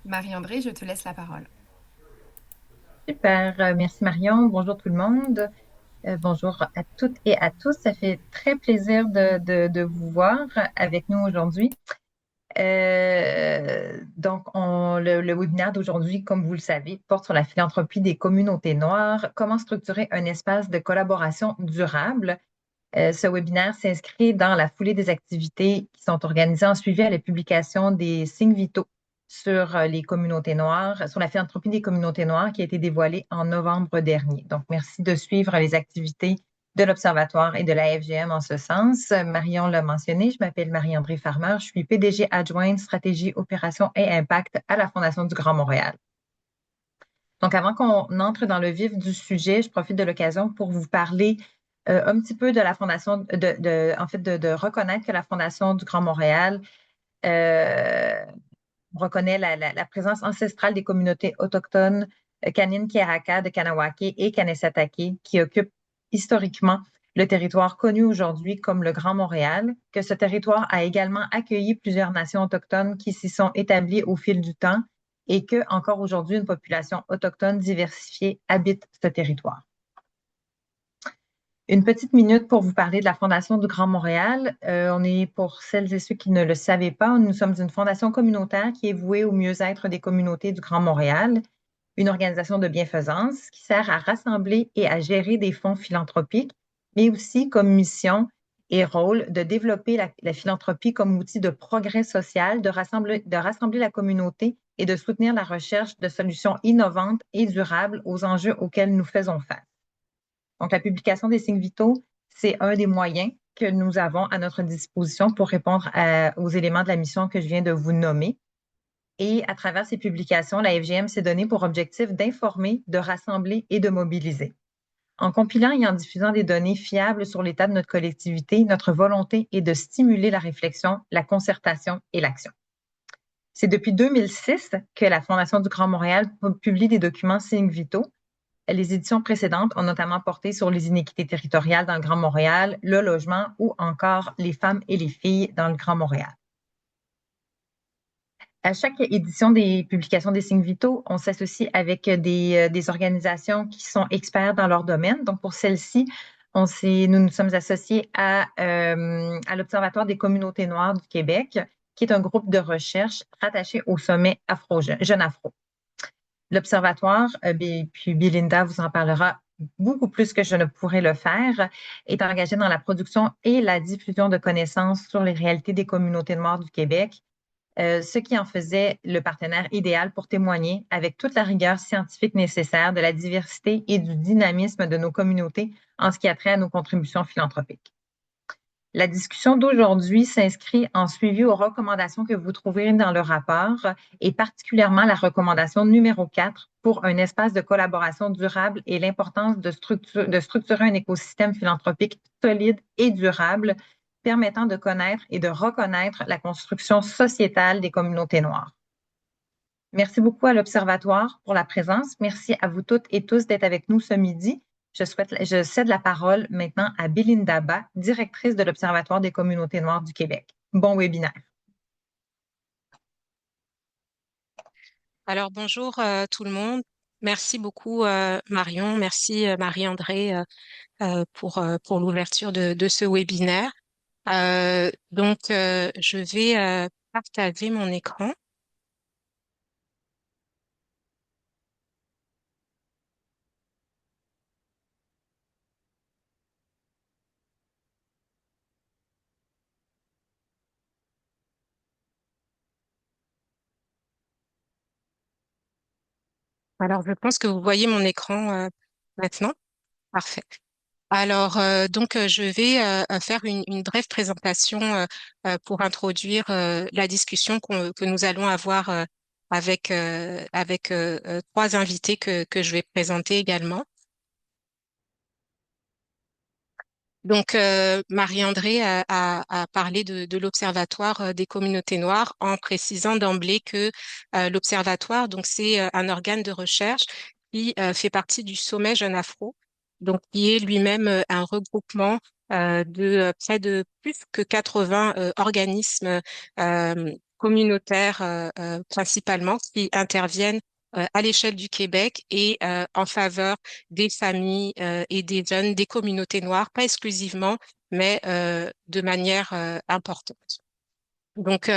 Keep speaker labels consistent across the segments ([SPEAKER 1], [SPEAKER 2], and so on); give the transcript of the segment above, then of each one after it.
[SPEAKER 1] Marie-André, je te laisse la parole.
[SPEAKER 2] Super, merci Marion. Bonjour tout le monde. Bonjour à toutes et à tous. Ça fait très plaisir de vous voir avec nous aujourd'hui. Le webinaire d'aujourd'hui, comme vous le savez, porte sur la philanthropie des communautés noires, comment structurer un espace de collaboration durable. Ce webinaire s'inscrit dans la foulée des activités qui sont organisées en suivi à la publication des signes vitaux sur les communautés noires, sur la philanthropie des communautés noires qui a été dévoilée en novembre dernier. Donc, merci de suivre les activités de l'Observatoire et de la FGM en ce sens. Marion l'a mentionné, je m'appelle Marie-André Farmer, je suis PDG adjointe stratégie, opération et impact à la Fondation du Grand Montréal. Donc, avant qu'on entre dans le vif du sujet, je profite de l'occasion pour vous parler un petit peu de la Fondation, en fait, de reconnaître que la Fondation du Grand Montréal euh, reconnaît la présence ancestrale des communautés autochtones Kanin-Kéraka de Kanawake et Kanesatake qui occupent historiquement le territoire connu aujourd'hui comme le Grand Montréal, que ce territoire a également accueilli plusieurs nations autochtones qui s'y sont établies au fil du temps et que, encore aujourd'hui, une population autochtone diversifiée habite ce territoire. Une petite minute pour vous parler de la Fondation du Grand Montréal. On est, pour celles et ceux qui ne le savaient pas, nous sommes une fondation communautaire qui est vouée au mieux-être des communautés du Grand Montréal, une organisation de bienfaisance qui sert à rassembler et à gérer des fonds philanthropiques, mais aussi comme mission et rôle de développer la philanthropie comme outil de progrès social, de rassembler la communauté et de soutenir la recherche de solutions innovantes et durables aux enjeux auxquels nous faisons face. Donc, la publication des signes vitaux, c'est un des moyens que nous avons à notre disposition pour répondre aux éléments de la mission que je viens de vous nommer. Et à travers ces publications, la FGM s'est donné pour objectif d'informer, de rassembler et de mobiliser. En compilant et en diffusant des données fiables sur l'état de notre collectivité, notre volonté est de stimuler la réflexion, la concertation et l'action. C'est depuis 2006 que la Fondation du Grand Montréal publie des documents signes vitaux. Les éditions précédentes ont notamment porté sur les inéquités territoriales dans le Grand Montréal, le logement ou encore les femmes et les filles dans le Grand Montréal. À chaque édition des publications des signes vitaux, on s'associe avec des organisations qui sont experts dans leur domaine. Donc, pour celle-ci, nous nous sommes associés à l'Observatoire des communautés noires du Québec, qui est un groupe de recherche rattaché au sommet Jeune Afro. L'Observatoire, puis Belinda vous en parlera beaucoup plus que je ne pourrais le faire, est engagé dans la production et la diffusion de connaissances sur les réalités des communautés noires du Québec, ce qui en faisait le partenaire idéal pour témoigner avec toute la rigueur scientifique nécessaire de la diversité et du dynamisme de nos communautés en ce qui a trait à nos contributions philanthropiques. La discussion d'aujourd'hui s'inscrit en suivi aux recommandations que vous trouverez dans le rapport et particulièrement la recommandation numéro 4 pour un espace de collaboration durable et l'importance de structurer un écosystème philanthropique solide et durable permettant de connaître et de reconnaître la construction sociétale des communautés noires. Merci beaucoup à l'Observatoire pour la présence. Merci à vous toutes et tous d'être avec nous ce midi. Je cède la parole maintenant à Belinda Ba, directrice de l'Observatoire des communautés noires du Québec. Bon webinaire.
[SPEAKER 3] Alors bonjour tout le monde. Merci beaucoup Marion, merci Marie-André pour l'ouverture de ce webinaire. Je vais partager mon écran. Alors je pense que vous voyez mon écran maintenant. Parfait. Je vais faire une brève présentation pour introduire la discussion que nous allons avoir avec trois invités que je vais présenter également. Marie-André a parlé de l'Observatoire des communautés noires en précisant d'emblée que l'Observatoire, donc c'est un organe de recherche qui fait partie du Sommet Jeune Afro, donc qui est lui-même un regroupement de près de plus que 80 organismes communautaires principalement qui interviennent à l'échelle du Québec et en faveur des familles et des jeunes, des communautés noires, pas exclusivement, mais de manière importante. Donc,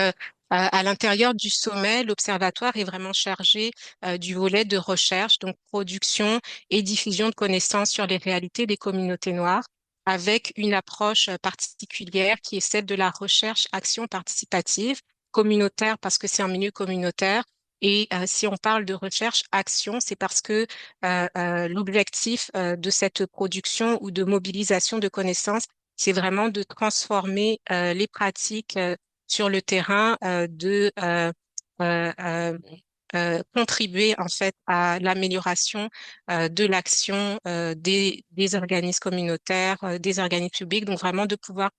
[SPEAKER 3] à l'intérieur du sommet, l'Observatoire est vraiment chargé du volet de recherche, donc production et diffusion de connaissances sur les réalités des communautés noires, avec une approche particulière qui est celle de la recherche-action participative, communautaire parce que c'est un milieu communautaire. Et si on parle de recherche-action, c'est parce que l'objectif de cette production ou de mobilisation de connaissances, c'est vraiment de transformer les pratiques sur le terrain, euh, euh, contribuer en fait à l'amélioration de l'action des organismes communautaires, des organismes publics, donc vraiment de pouvoir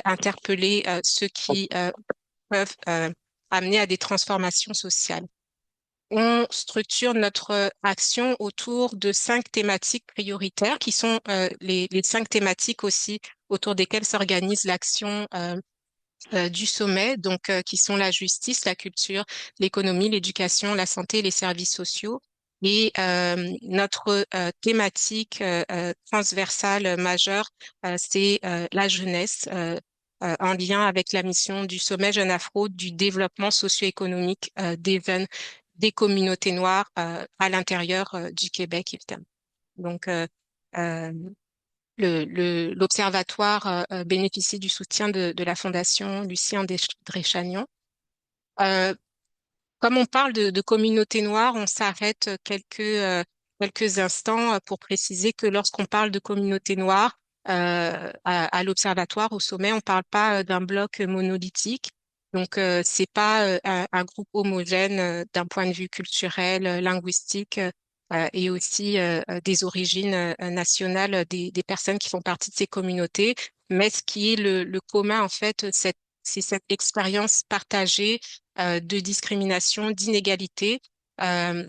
[SPEAKER 3] interpeller ceux qui peuvent amener à des transformations sociales. On structure notre action autour de 5 thématiques prioritaires qui sont les 5 thématiques aussi autour desquelles s'organise l'action du sommet, donc qui sont la justice, la culture, l'économie, l'éducation, la santé et les services sociaux. Et notre thématique transversale majeure, c'est la jeunesse, en lien avec la mission du sommet Jeunes Afro du développement socio-économique des jeunes des communautés noires à l'intérieur du Québec, évidemment. Donc, euh, l'Observatoire bénéficie du soutien de la Fondation Lucien Dréchagnon. Euh, Comme on parle de communauté noire, on s'arrête quelques instants pour préciser que lorsqu'on parle de communauté noire à l'Observatoire, au sommet, on parle pas d'un bloc monolithique. Donc, c'est pas un groupe homogène d'un point de vue culturel, linguistique et aussi des origines nationales des personnes qui font partie de ces communautés. Mais ce qui est le commun, en fait, c'est cette expérience partagée de discrimination, d'inégalité, euh,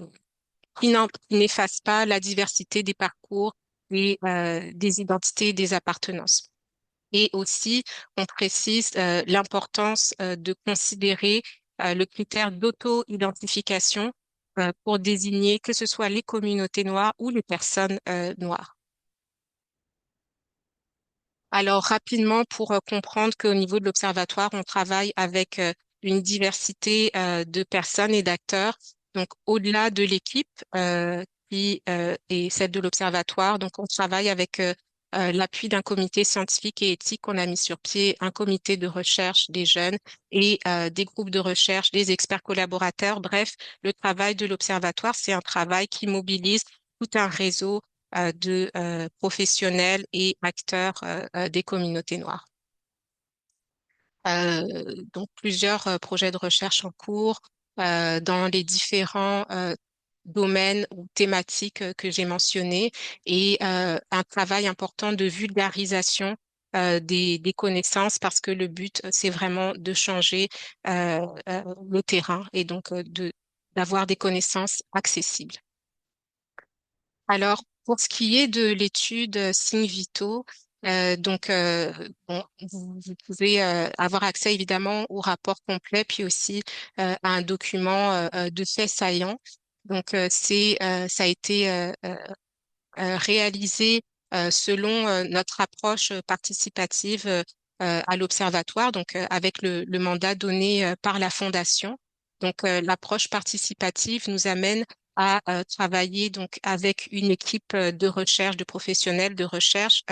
[SPEAKER 3] qui n'efface pas la diversité des parcours et des identités et des appartenances. Et aussi, on précise l'importance de considérer le critère d'auto-identification pour désigner que ce soit les communautés noires ou les personnes noires. Alors, rapidement, pour comprendre qu'au niveau de l'Observatoire, on travaille avec une diversité de personnes et d'acteurs. Donc, au-delà de l'équipe qui est celle de l'Observatoire, donc on travaille avec l'appui d'un comité scientifique et éthique qu'on a mis sur pied, un comité de recherche des jeunes et des groupes de recherche, des experts collaborateurs. Bref, le travail de l'Observatoire, c'est un travail qui mobilise tout un réseau de professionnels et acteurs des communautés noires. Donc plusieurs projets de recherche en cours dans les différents domaines ou thématiques que j'ai mentionnés et un travail important de vulgarisation des connaissances parce que le but, c'est vraiment de changer le terrain et donc d'avoir des connaissances accessibles. Alors, pour ce qui est de l'étude signes vitaux, bon, vous pouvez avoir accès évidemment au rapport complet, puis aussi à un document de faits saillants. Donc, ça a été réalisé selon notre approche participative à l'Observatoire, donc avec le mandat donné par la Fondation. Donc, l'approche participative nous amène à travailler donc avec une équipe de recherche, de professionnels de recherche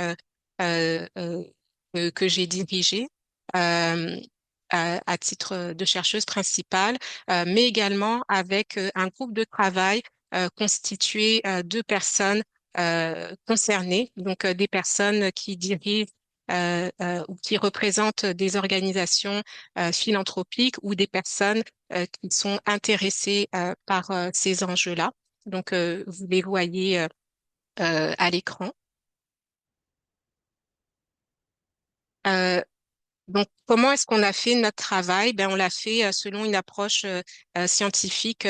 [SPEAKER 3] euh, euh, que j'ai dirigée. Euh, à titre de chercheuse principale, mais également avec un groupe de travail constitué de personnes concernées, donc des personnes qui dirigent ou qui représentent des organisations philanthropiques ou des personnes qui sont intéressées par ces enjeux-là. Donc, vous les voyez à l'écran. Euh, donc, comment est-ce qu'on a fait notre travail? Ben, on l'a fait selon une approche scientifique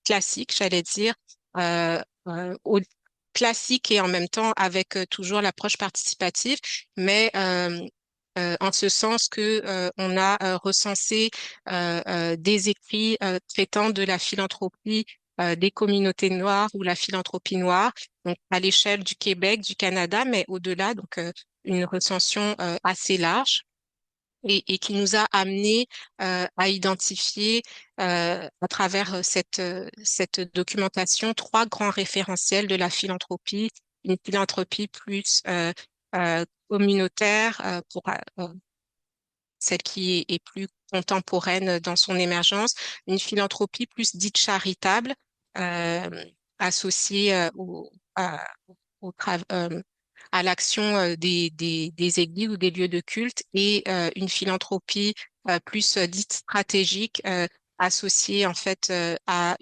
[SPEAKER 3] classique, j'allais dire, au classique et en même temps avec toujours l'approche participative, mais en ce sens que on a recensé des écrits traitant de la philanthropie des communautés noires ou la philanthropie noire, donc à l'échelle du Québec, du Canada, mais au-delà, donc une recension assez large. Et qui nous a amené à identifier à travers cette documentation trois grands référentiels de la philanthropie, une philanthropie plus communautaire pour celle qui est plus contemporaine dans son émergence, une philanthropie plus dite charitable, euh, associée à l'action des églises ou des lieux de culte et une philanthropie plus dite stratégique, associée en fait à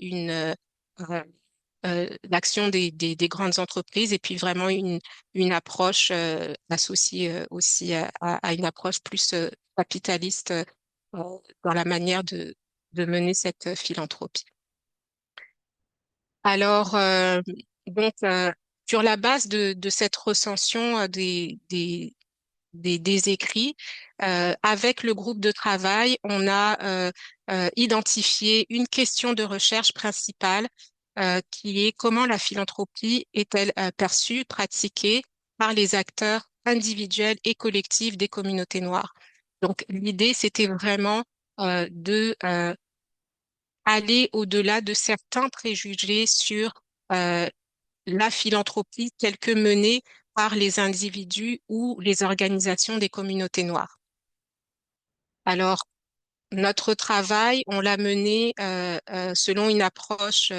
[SPEAKER 3] euh, l'action des grandes entreprises et puis vraiment une approche associée aussi à une approche plus capitaliste dans la manière de mener cette philanthropie. Alors, donc, sur la base de cette recension des écrits, avec le groupe de travail, on a identifié une question de recherche principale qui est comment la philanthropie est-elle perçue, pratiquée par les acteurs individuels et collectifs des communautés noires. Donc, l'idée, c'était vraiment de aller au-delà de certains préjugés sur euh, la philanthropie telle que menée par les individus ou les organisations des communautés noires. Alors, notre travail, on l'a mené selon une approche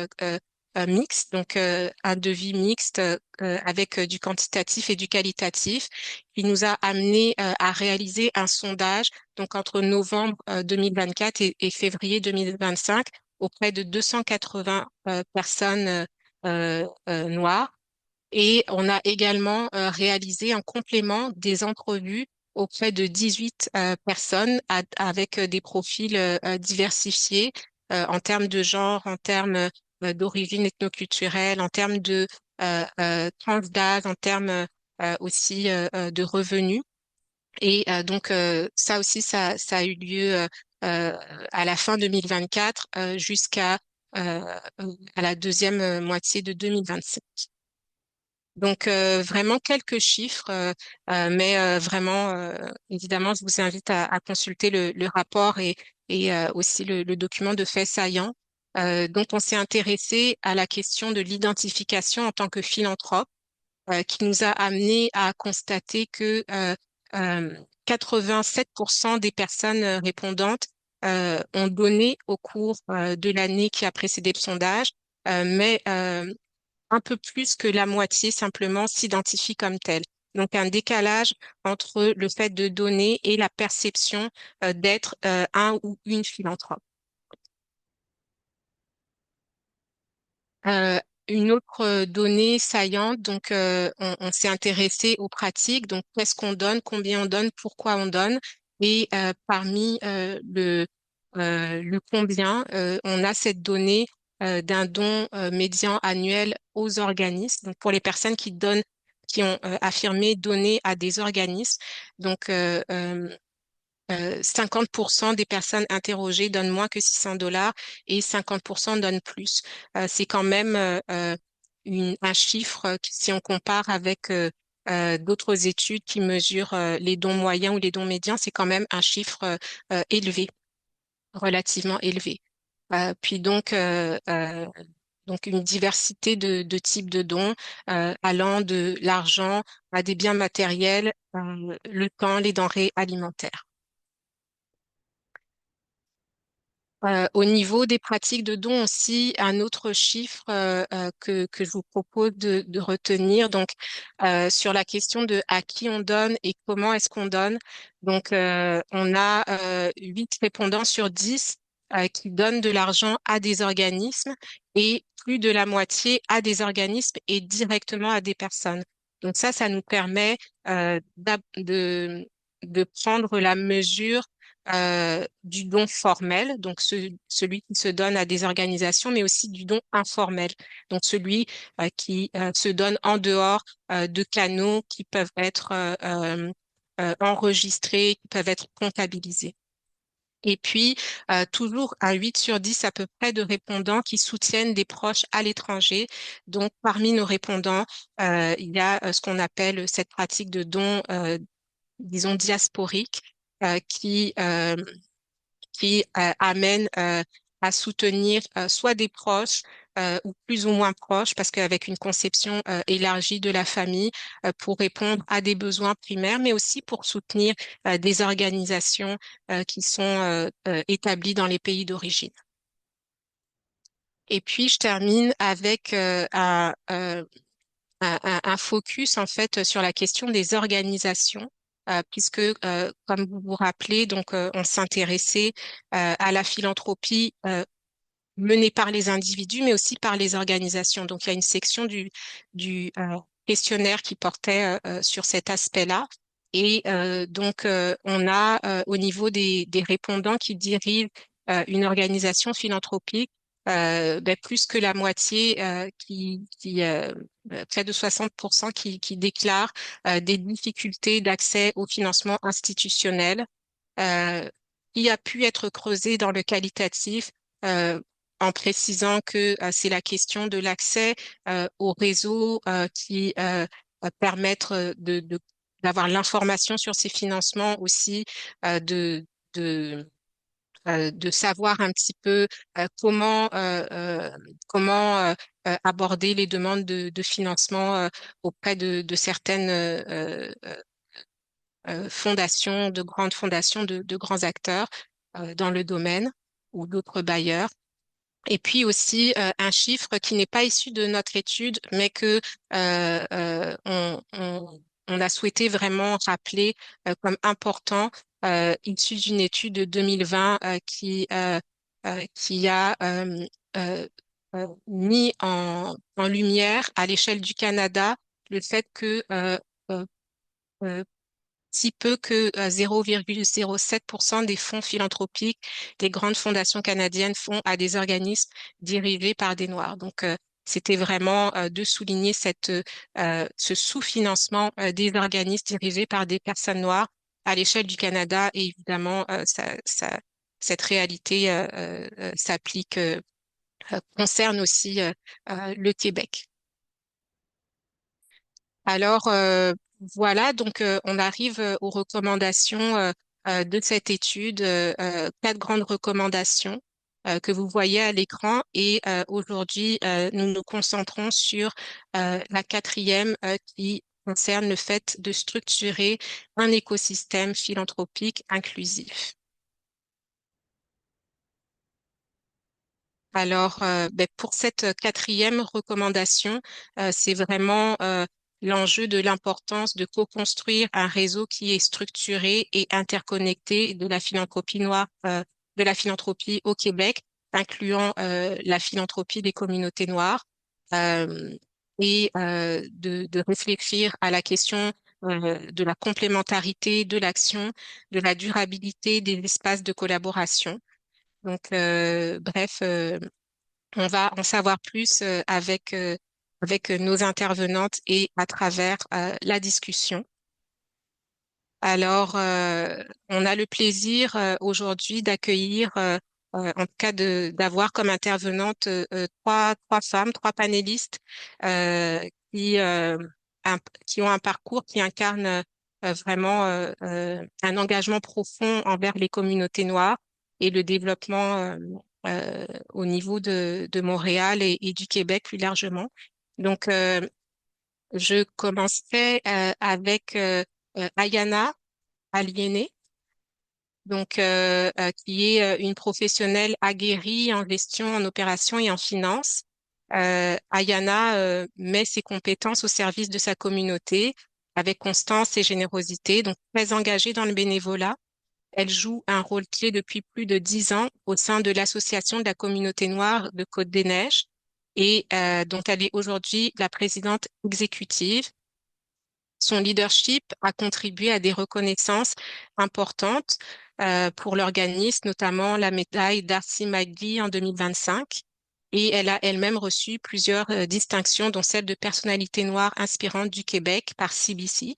[SPEAKER 3] mixte, donc un devis mixte avec du quantitatif et du qualitatif, qui nous a amené à réaliser un sondage donc entre novembre 2024 et février 2025 auprès de 280 personnes noires. Et on a également réalisé en complément des entrevues auprès de 18 personnes avec des profils diversifiés en termes de genre, en termes d'origine ethnoculturelle, en termes de tranche d'âge, en termes aussi de revenus. Et donc ça aussi, ça a eu lieu à la fin 2024 jusqu'à à la deuxième moitié de 2025. Donc vraiment quelques chiffres, mais vraiment évidemment je vous invite à consulter le rapport et aussi le document de faits saillants. Donc on s'est intéressé à la question de l'identification en tant que philanthrope, qui nous a amené à constater que 87% des personnes répondantes ont donné au cours de l'année qui a précédé le sondage, mais un peu plus que la moitié simplement s'identifie comme telle. Donc un décalage entre le fait de donner et la perception d'être un ou une philanthrope. Euh, une autre donnée saillante, donc on s'est intéressé aux pratiques, donc qu'est-ce qu'on donne, combien on donne, pourquoi on donne, et parmi le combien, on a cette donnée d'un don médian annuel aux organismes, donc pour les personnes qui donnent, qui ont affirmé donner à des organismes, donc 50% des personnes interrogées donnent moins que 600 $ et 50% donnent plus. C'est quand même un chiffre, si on compare avec d'autres études qui mesurent les dons moyens ou les dons médians, c'est quand même un chiffre élevé, relativement élevé. Puis donc une diversité de types de dons allant de l'argent à des biens matériels, le temps, les denrées alimentaires. Au niveau des pratiques de dons aussi, un autre chiffre que je vous propose de retenir, donc sur la question de à qui on donne et comment est-ce qu'on donne. Donc, on a 8 répondants sur 10 qui donnent de l'argent à des organismes et plus de la moitié à des organismes et directement à des personnes. Donc ça nous permet de prendre la mesure du don formel, donc celui qui se donne à des organisations, mais aussi du don informel, donc celui qui se donne en dehors de canaux qui peuvent être enregistrés, qui peuvent être comptabilisés. Et puis, toujours un 8 sur 10 à peu près de répondants qui soutiennent des proches à l'étranger. Donc, parmi nos répondants, il y a ce qu'on appelle cette pratique de don, disons, diasporique, euh, qui, euh, qui amène à soutenir soit des proches ou plus ou moins proches, parce qu'avec une conception élargie de la famille, pour répondre à des besoins primaires, mais aussi pour soutenir des organisations qui sont établies dans les pays d'origine. Et puis, je termine avec un focus en fait sur la question des organisations, puisque comme vous vous rappelez, donc on s'intéressait à la philanthropie menée par les individus, mais aussi par les organisations. Donc il y a une section du questionnaire qui portait sur cet aspect-là. Et donc on a au niveau des répondants qui dirigent une organisation philanthropique plus que la moitié près de 60% qui déclarent des difficultés d'accès au financement institutionnel qui a pu être creusé dans le qualitatif euh, en précisant que c'est la question de l'accès au réseau qui permettre d'avoir l'information sur ces financements aussi, euh, de, de de savoir un petit peu comment aborder les demandes de financement auprès de certaines fondations, de grandes fondations, de grands acteurs dans le domaine ou d'autres bailleurs. Et puis aussi un chiffre qui n'est pas issu de notre étude, mais que on a souhaité vraiment rappeler comme important, issu d'une étude de 2020 qui a mis en lumière à l'échelle du Canada le fait que euh, euh, si peu que 0,07% des fonds philanthropiques des grandes fondations canadiennes font à des organismes dirigés par des Noirs. Donc, c'était vraiment de souligner ce sous-financement des organismes dirigés par des personnes noires à l'échelle du Canada. Et évidemment, cette réalité s'applique, concerne aussi le Québec. Alors, voilà, donc on arrive aux recommandations de cette étude, quatre grandes recommandations que vous voyez à l'écran. Et aujourd'hui, nous nous concentrons sur la quatrième qui concerne le fait de structurer un écosystème philanthropique inclusif. Alors, pour cette quatrième recommandation, c'est vraiment l'enjeu de l'importance de co-construire un réseau qui est structuré et interconnecté de la philanthropie noire, de la philanthropie au Québec, incluant la philanthropie des communautés noires, euh, et de réfléchir à la question de la complémentarité de l'action, de la durabilité des espaces de collaboration. Donc, bref, on va en savoir plus avec nos intervenantes et à travers la discussion. Alors, on a le plaisir aujourd'hui d'accueillir, en tout cas d'avoir comme intervenantes trois femmes, trois panélistes euh, qui, euh, un- qui ont un parcours qui incarne vraiment un engagement profond envers les communautés noires et le développement au niveau de Montréal et du Québec plus largement. Donc, je commencerai avec Ayana aliénée, donc qui est une professionnelle aguerrie en gestion, en opération et en finance. Ayana met ses compétences au service de sa communauté avec constance et générosité, donc très engagée dans le bénévolat. Elle joue un rôle clé depuis plus de 10 ans au sein de l'Association de la communauté noire de Côte-des-Neiges et dont elle est aujourd'hui la présidente exécutive. Son leadership a contribué à des reconnaissances importantes pour l'organisme, notamment la médaille Darcy McGee en 2025. Et elle a elle-même reçu plusieurs distinctions, dont celle de personnalité noire inspirante du Québec par CBC.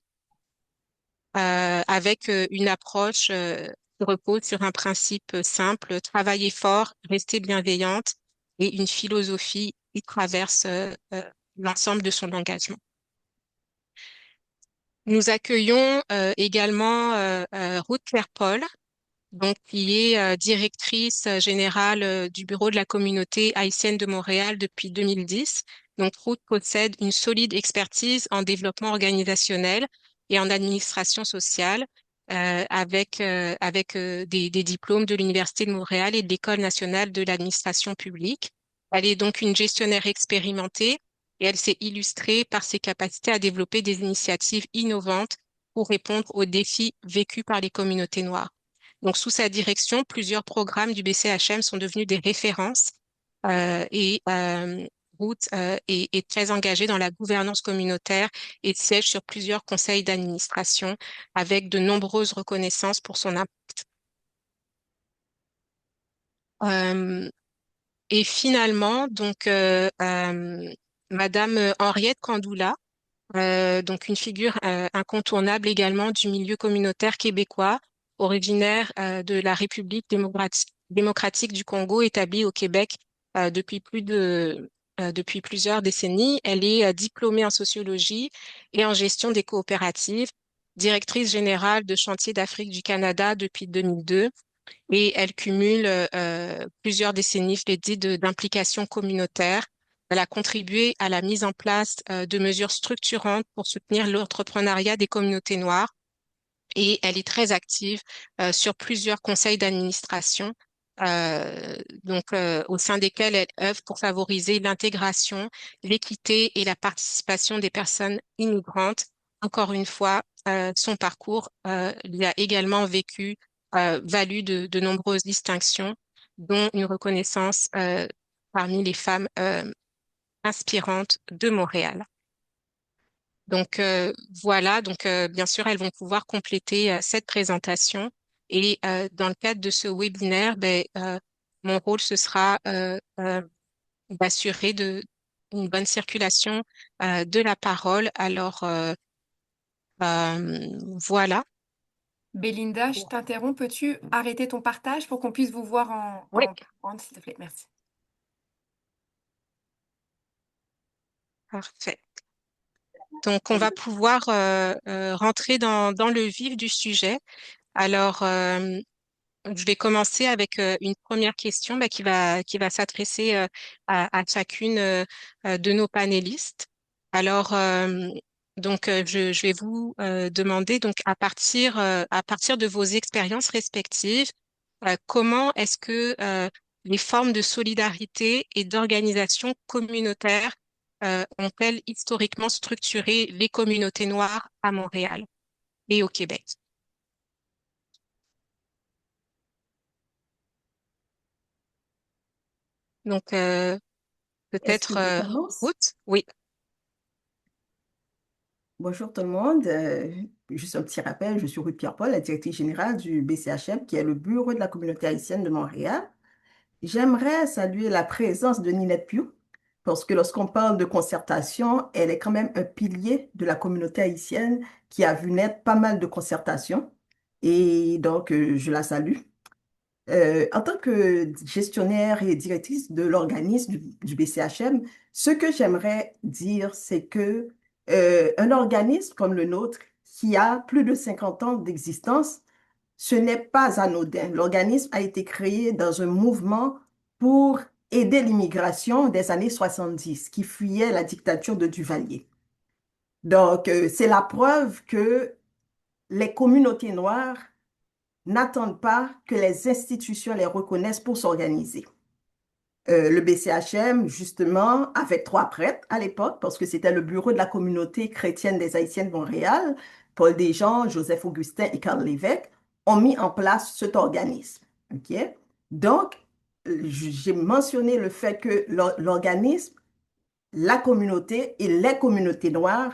[SPEAKER 3] avec une approche qui repose sur un principe simple, travailler fort, rester bienveillante et une philosophie qui traverse l'ensemble de son engagement. Nous accueillons également Ruth Claire-Paul, donc qui est directrice générale du bureau de la communauté haïtienne de Montréal depuis 2010. Donc Ruth possède une solide expertise en développement organisationnel et en administration sociale avec des diplômes de l'Université de Montréal et de l'École nationale de l'administration publique. Elle est donc une gestionnaire expérimentée et elle s'est illustrée par ses capacités à développer des initiatives innovantes pour répondre aux défis vécus par les communautés noires. Donc, sous sa direction, plusieurs programmes du BCHM sont devenus des références et Ruth est très engagée dans la gouvernance communautaire et siège sur plusieurs conseils d'administration avec de nombreuses reconnaissances pour son impact. Euh, et finalement, Madame Henriette Kandoula, donc une figure incontournable également du milieu communautaire québécois, originaire de la République démocratique du Congo, établie au Québec depuis plusieurs décennies. Elle est diplômée en sociologie et en gestion des coopératives, directrice générale de Chantier d'Afrique du Canada depuis 2002 et elle cumule plusieurs décennies, je l'ai dit, d'implication communautaire. Elle a contribué à la mise en place de mesures structurantes pour soutenir l'entrepreneuriat des communautés noires et elle est très active sur plusieurs conseils d'administration, au sein desquels elle œuvre pour favoriser l'intégration, l'équité et la participation des personnes immigrantes. Encore une fois, son parcours lui a également valu de nombreuses distinctions, dont une reconnaissance parmi les femmes inspirantes de Montréal. Donc voilà, bien sûr, elles vont pouvoir compléter cette présentation. Et dans le cadre de ce webinaire, mon rôle, ce sera d'assurer une bonne circulation de la parole. Alors voilà.
[SPEAKER 1] Belinda, je t'interromps. Peux-tu arrêter ton partage pour qu'on puisse vous voir
[SPEAKER 3] Oui,
[SPEAKER 1] s'il te plaît? Merci.
[SPEAKER 3] parfait. Donc on va pouvoir rentrer dans le vif du sujet. Alors, je vais commencer avec une première question qui va s'adresser à chacune de nos panélistes. Alors, je vais vous demander donc à partir de vos expériences respectives, comment est-ce que les formes de solidarité et d'organisation communautaire ont-elles historiquement structuré les communautés noires à Montréal et au Québec? Donc,
[SPEAKER 4] Est-ce que
[SPEAKER 3] peut-être
[SPEAKER 4] je commence?
[SPEAKER 3] Ruth? Oui,
[SPEAKER 4] Bonjour tout le monde. Juste un petit rappel, je suis Ruth Pierre-Paul, la directrice générale du BCHM, qui est le bureau de la communauté haïtienne de Montréal. J'aimerais saluer la présence de Ninette Pugh, parce que lorsqu'on parle de concertation, elle est quand même un pilier de la communauté haïtienne qui a vu naître pas mal de concertations. Et donc, je la salue. En tant que gestionnaire et directrice de l'organisme du BCHM, ce que j'aimerais dire, c'est que un organisme comme le nôtre, qui a plus de 50 ans d'existence, ce n'est pas anodin. L'organisme a été créé dans un mouvement pour aider l'immigration des années 70, qui fuyait la dictature de Duvalier. Donc, c'est la preuve que les communautés noires n'attendent pas que les institutions les reconnaissent pour s'organiser. Le BCHM, justement, avec trois prêtres à l'époque, parce que c'était le bureau de la communauté chrétienne des Haïtiennes de Montréal, Paul Desjean, Joseph Augustin et Karl Lévesque, ont mis en place cet organisme. OK? Donc, j'ai mentionné le fait que l'organisme, la communauté et les communautés noires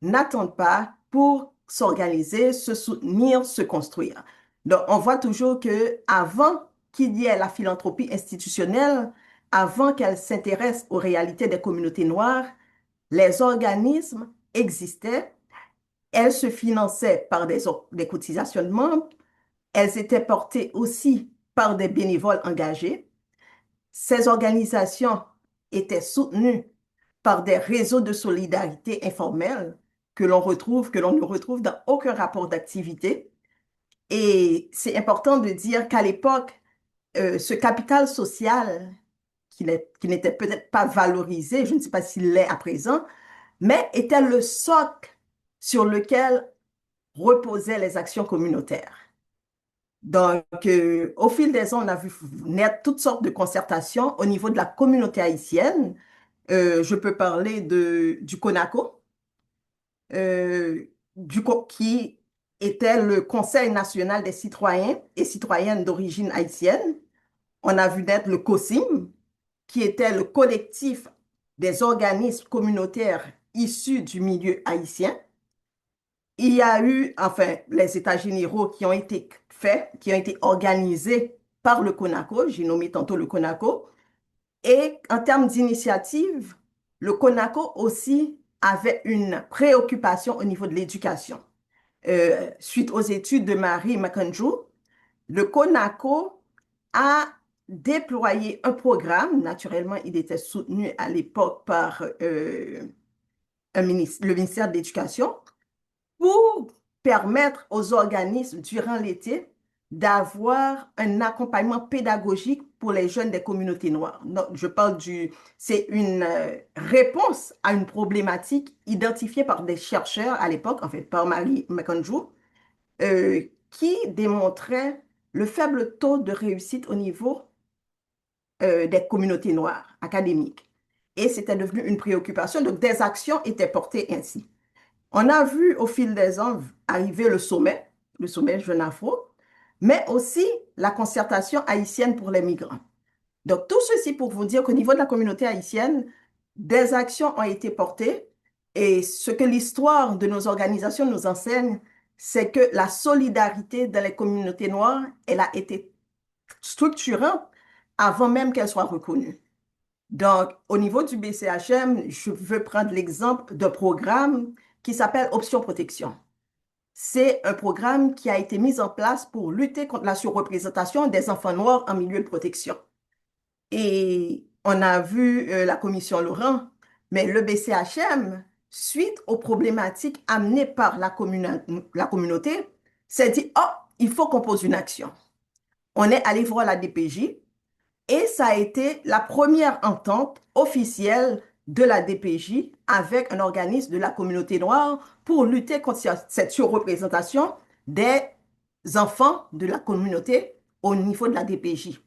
[SPEAKER 4] n'attendent pas pour s'organiser, se soutenir, se construire. Donc, on voit toujours que avant qu'il y ait la philanthropie institutionnelle, avant qu'elle s'intéresse aux réalités des communautés noires, les organismes existaient Elles se finançaient par des cotisations de membres. Elles étaient portées aussi par des bénévoles engagés. Ces organisations étaient soutenues par des réseaux de solidarité informels que l'on ne retrouve dans aucun rapport d'activité. Et c'est important de dire qu'à l'époque, ce capital social, qui n'était peut-être pas valorisé, je ne sais pas s'il l'est à présent, mais était le socle sur lequel reposaient les actions communautaires. Donc, au fil des ans, on a vu naître toutes sortes de concertations au niveau de la communauté haïtienne. Je peux parler du CONACO, euh, qui était le Conseil national des citoyens et citoyennes d'origine haïtienne. On a vu naître le COSIM, qui était le collectif des organismes communautaires issus du milieu haïtien. Il y a eu, enfin, les États généraux qui ont été faits, qui ont été organisés par le CONACO, j'ai nommé tantôt le CONACO, et en termes d'initiative, le CONACO aussi avait une préoccupation au niveau de l'éducation. Suite aux études de Marie McAndrew, le CONACO a déployé un programme. Naturellement, il était soutenu à l'époque par le ministère de l'Éducation pour permettre aux organismes durant l'été d'avoir un accompagnement pédagogique pour les jeunes des communautés noires. Donc, c'est une réponse à une problématique identifiée par des chercheurs à l'époque, en fait, par Marie McAndrew, qui démontrait le faible taux de réussite au niveau des communautés noires académiques. Et c'était devenu une préoccupation, donc des actions étaient portées ainsi. On a vu au fil des ans arriver le sommet Jeune Afro, mais aussi la concertation haïtienne pour les migrants. Donc, tout ceci pour vous dire qu'au niveau de la communauté haïtienne, des actions ont été portées et ce que l'histoire de nos organisations nous enseigne, c'est que la solidarité dans les communautés noires, elle a été structurante avant même qu'elle soit reconnue. Donc, au niveau du BCHM, je veux prendre l'exemple d'un programme qui s'appelle Option Protection. C'est un programme qui a été mis en place pour lutter contre la surreprésentation des enfants noirs en milieu de protection. Et on a vu la commission Laurent, mais le BCHM, suite aux problématiques amenées par la communauté, s'est dit, oh, il faut qu'on pose une action. On est allé voir la DPJ et ça a été la première entente officielle de la DPJ avec un organisme de la communauté noire pour lutter contre cette surreprésentation des enfants de la communauté au niveau de la DPJ,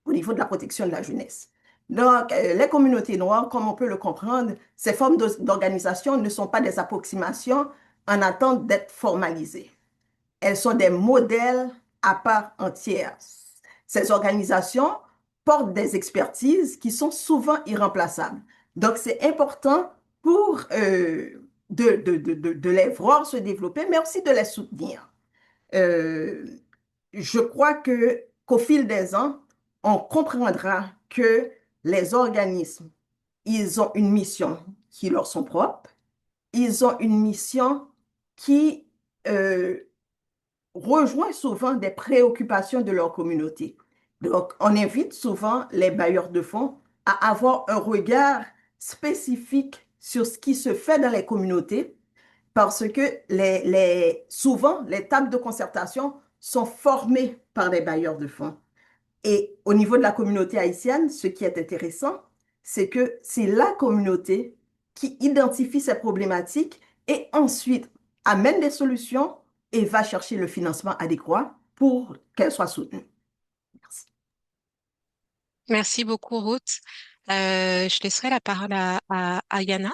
[SPEAKER 4] au niveau de la protection de la jeunesse. Donc, les communautés noires, comme on peut le comprendre, ces formes d'organisation ne sont pas des approximations en attente d'être formalisées. Elles sont des modèles à part entière. Ces organisations portent des expertises qui sont souvent irremplaçables. Donc, c'est important pour de les voir se développer, mais aussi de les soutenir. Euh, je crois qu'au fil des ans, on comprendra que les organismes, ils ont une mission qui leur sont propres, ils ont une mission qui rejoint souvent des préoccupations de leur communauté. Donc, on invite souvent les bailleurs de fonds à avoir un regard spécifique sur ce qui se fait dans les communautés parce que souvent, les tables de concertation sont formées par des bailleurs de fonds. Et au niveau de la communauté haïtienne, ce qui est intéressant, c'est que c'est la communauté qui identifie ces problématiques et ensuite amène des solutions et va chercher le financement adéquat pour qu'elles soient soutenues. Merci.
[SPEAKER 3] Merci beaucoup, Ruth. Je laisserai la parole à Yana.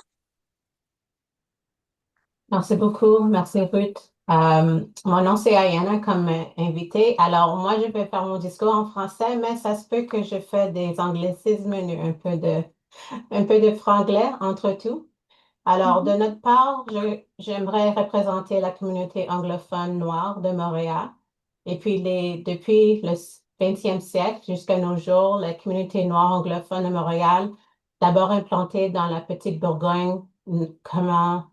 [SPEAKER 5] Merci beaucoup. Merci, Ruth. Mon nom, c'est Ayana comme invitée. Alors, moi, je vais faire mon discours en français, mais ça se peut que je fais des anglicismes, un peu de franglais entre tout. Alors, de notre part, j'aimerais représenter la communauté anglophone noire de Montréal. Et puis, depuis le 20e siècle jusqu'à nos jours, la communauté noire anglophone de Montréal, d'abord implantée dans la petite Bourgogne, comment,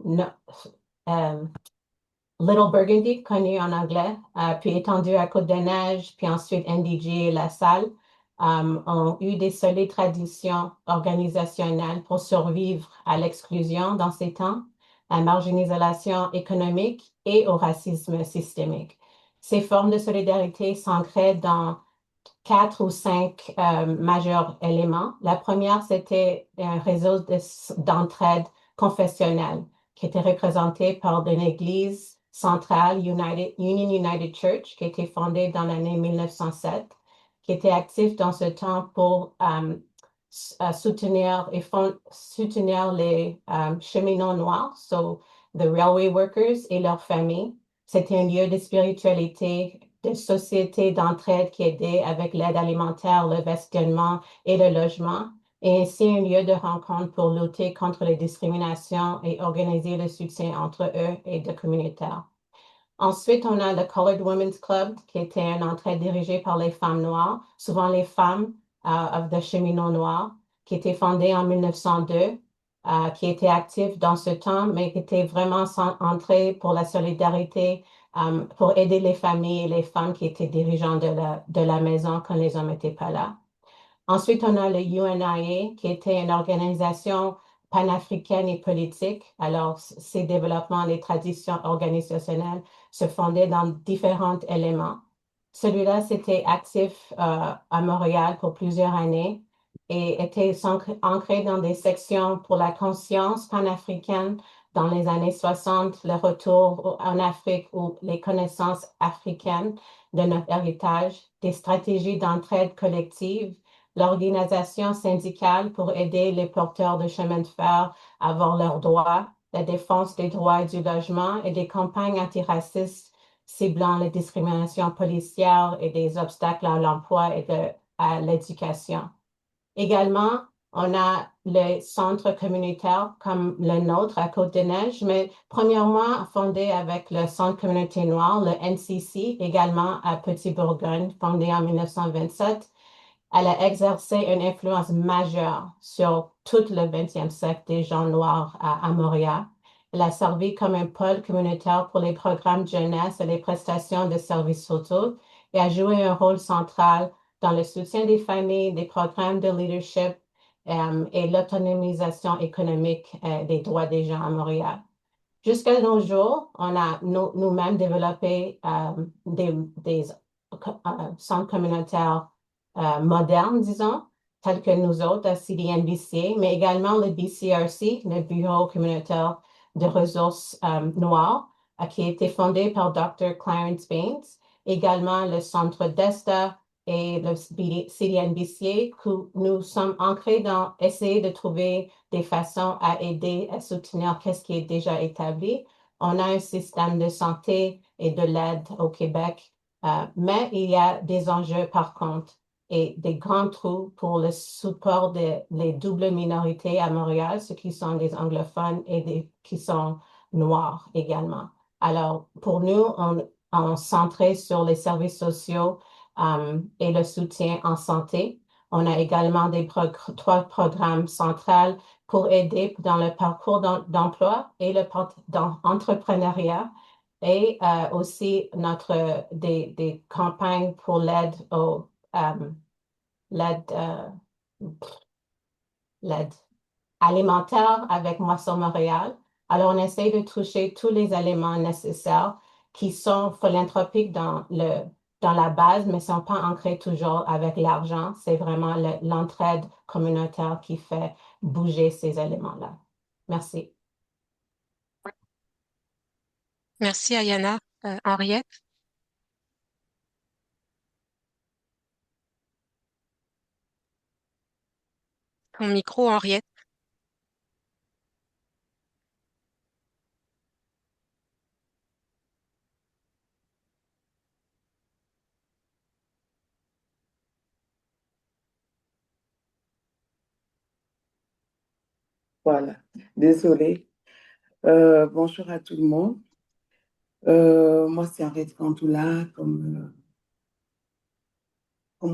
[SPEAKER 5] Little Burgundy, connu en anglais, puis étendu à Côte-des-Neiges, puis ensuite NDG et La Salle, ont eu des solides traditions organisationnelles pour survivre à l'exclusion dans ces temps, à la marginalisation économique et au racisme systémique. Ces formes de solidarité s'ancraient dans quatre ou cinq majeurs éléments. La première, c'était un réseau d'entraide confessionnelle qui était représenté par une église centrale, Union United Church, qui a été fondée dans l'année 1907, qui était active dans ce temps pour soutenir les cheminots noirs, so the railway workers et leurs familles. C'était un lieu de spiritualité, de société d'entraide qui aidait avec l'aide alimentaire, le vestiaire et le logement, et ainsi un lieu de rencontre pour lutter contre les discriminations et organiser le soutien entre eux et de communautaires. Ensuite, on a le Colored Women's Club, qui était une entraide dirigée par les femmes noires, souvent les femmes de cheminots noirs, qui était fondée en 1902, qui était active dans ce temps, mais qui était vraiment entrée pour la solidarité, pour aider les familles et les femmes qui étaient dirigeantes de la maison quand les hommes n'étaient pas là. Ensuite, on a le UNIA, qui était une organisation panafricaine et politique. Alors, ces développements, les traditions organisationnelles se fondaient dans différents éléments. Celui-là, c'était actif à Montréal pour plusieurs années et était ancré dans des sections pour la conscience panafricaine dans les années 60, le retour en Afrique ou les connaissances africaines de notre héritage, des stratégies d'entraide collective, l'organisation syndicale pour aider les porteurs de chemin de fer à avoir leurs droits, la défense des droits et du logement et des campagnes antiracistes ciblant les discriminations policières et des obstacles à l'emploi et à l'éducation. Également, on a les centres communautaires comme le nôtre à Côte-des-Neiges, mais premièrement fondé avec le Centre communauté noire, le NCC, également à Petit-Bourgogne, fondé en 1927. Elle a exercé une influence majeure sur tout le 20e siècle des gens noirs à Montréal. Elle a servi comme un pôle communautaire pour les programmes de jeunesse et les prestations de services sociaux et a joué un rôle central dans le soutien des familles, des programmes de leadership et l'autonomisation économique des droits des gens à Montréal. Jusqu'à nos jours, on a nous-mêmes développé des centres communautaires modernes, disons, tels que nous autres à CDNBCA, mais également le BCRC, le Bureau communautaire de ressources noires, qui a été fondé par Dr. Clarence Baines, également le Centre DESTA et le CDNBCA, que nous sommes ancrés dans essayer de trouver des façons à aider, à soutenir ce qui est déjà établi. On a un système de santé et de l'aide au Québec, mais il y a des enjeux par contre et des grands trous pour le support des doubles minorités à Montréal, ceux qui sont des anglophones et qui sont noirs également. Alors, pour nous, on centrait sur les services sociaux et le soutien en santé. On a également trois programmes centraux pour aider dans le parcours d'emploi et dans l'entrepreneuriat et aussi des campagnes pour l'aide l'aide alimentaire avec Moisson Montréal. Alors, on essaie de toucher tous les éléments nécessaires qui sont philanthropiques dans la base, mais ne sont pas ancrés toujours avec l'argent. C'est vraiment l'entraide communautaire qui fait bouger ces éléments-là. Merci.
[SPEAKER 3] Merci, Ayana. Henriette, ton micro, Henriette.
[SPEAKER 6] Voilà, désolée. Bonjour à tout le monde. Moi, c'est Henriette Cantoula, comme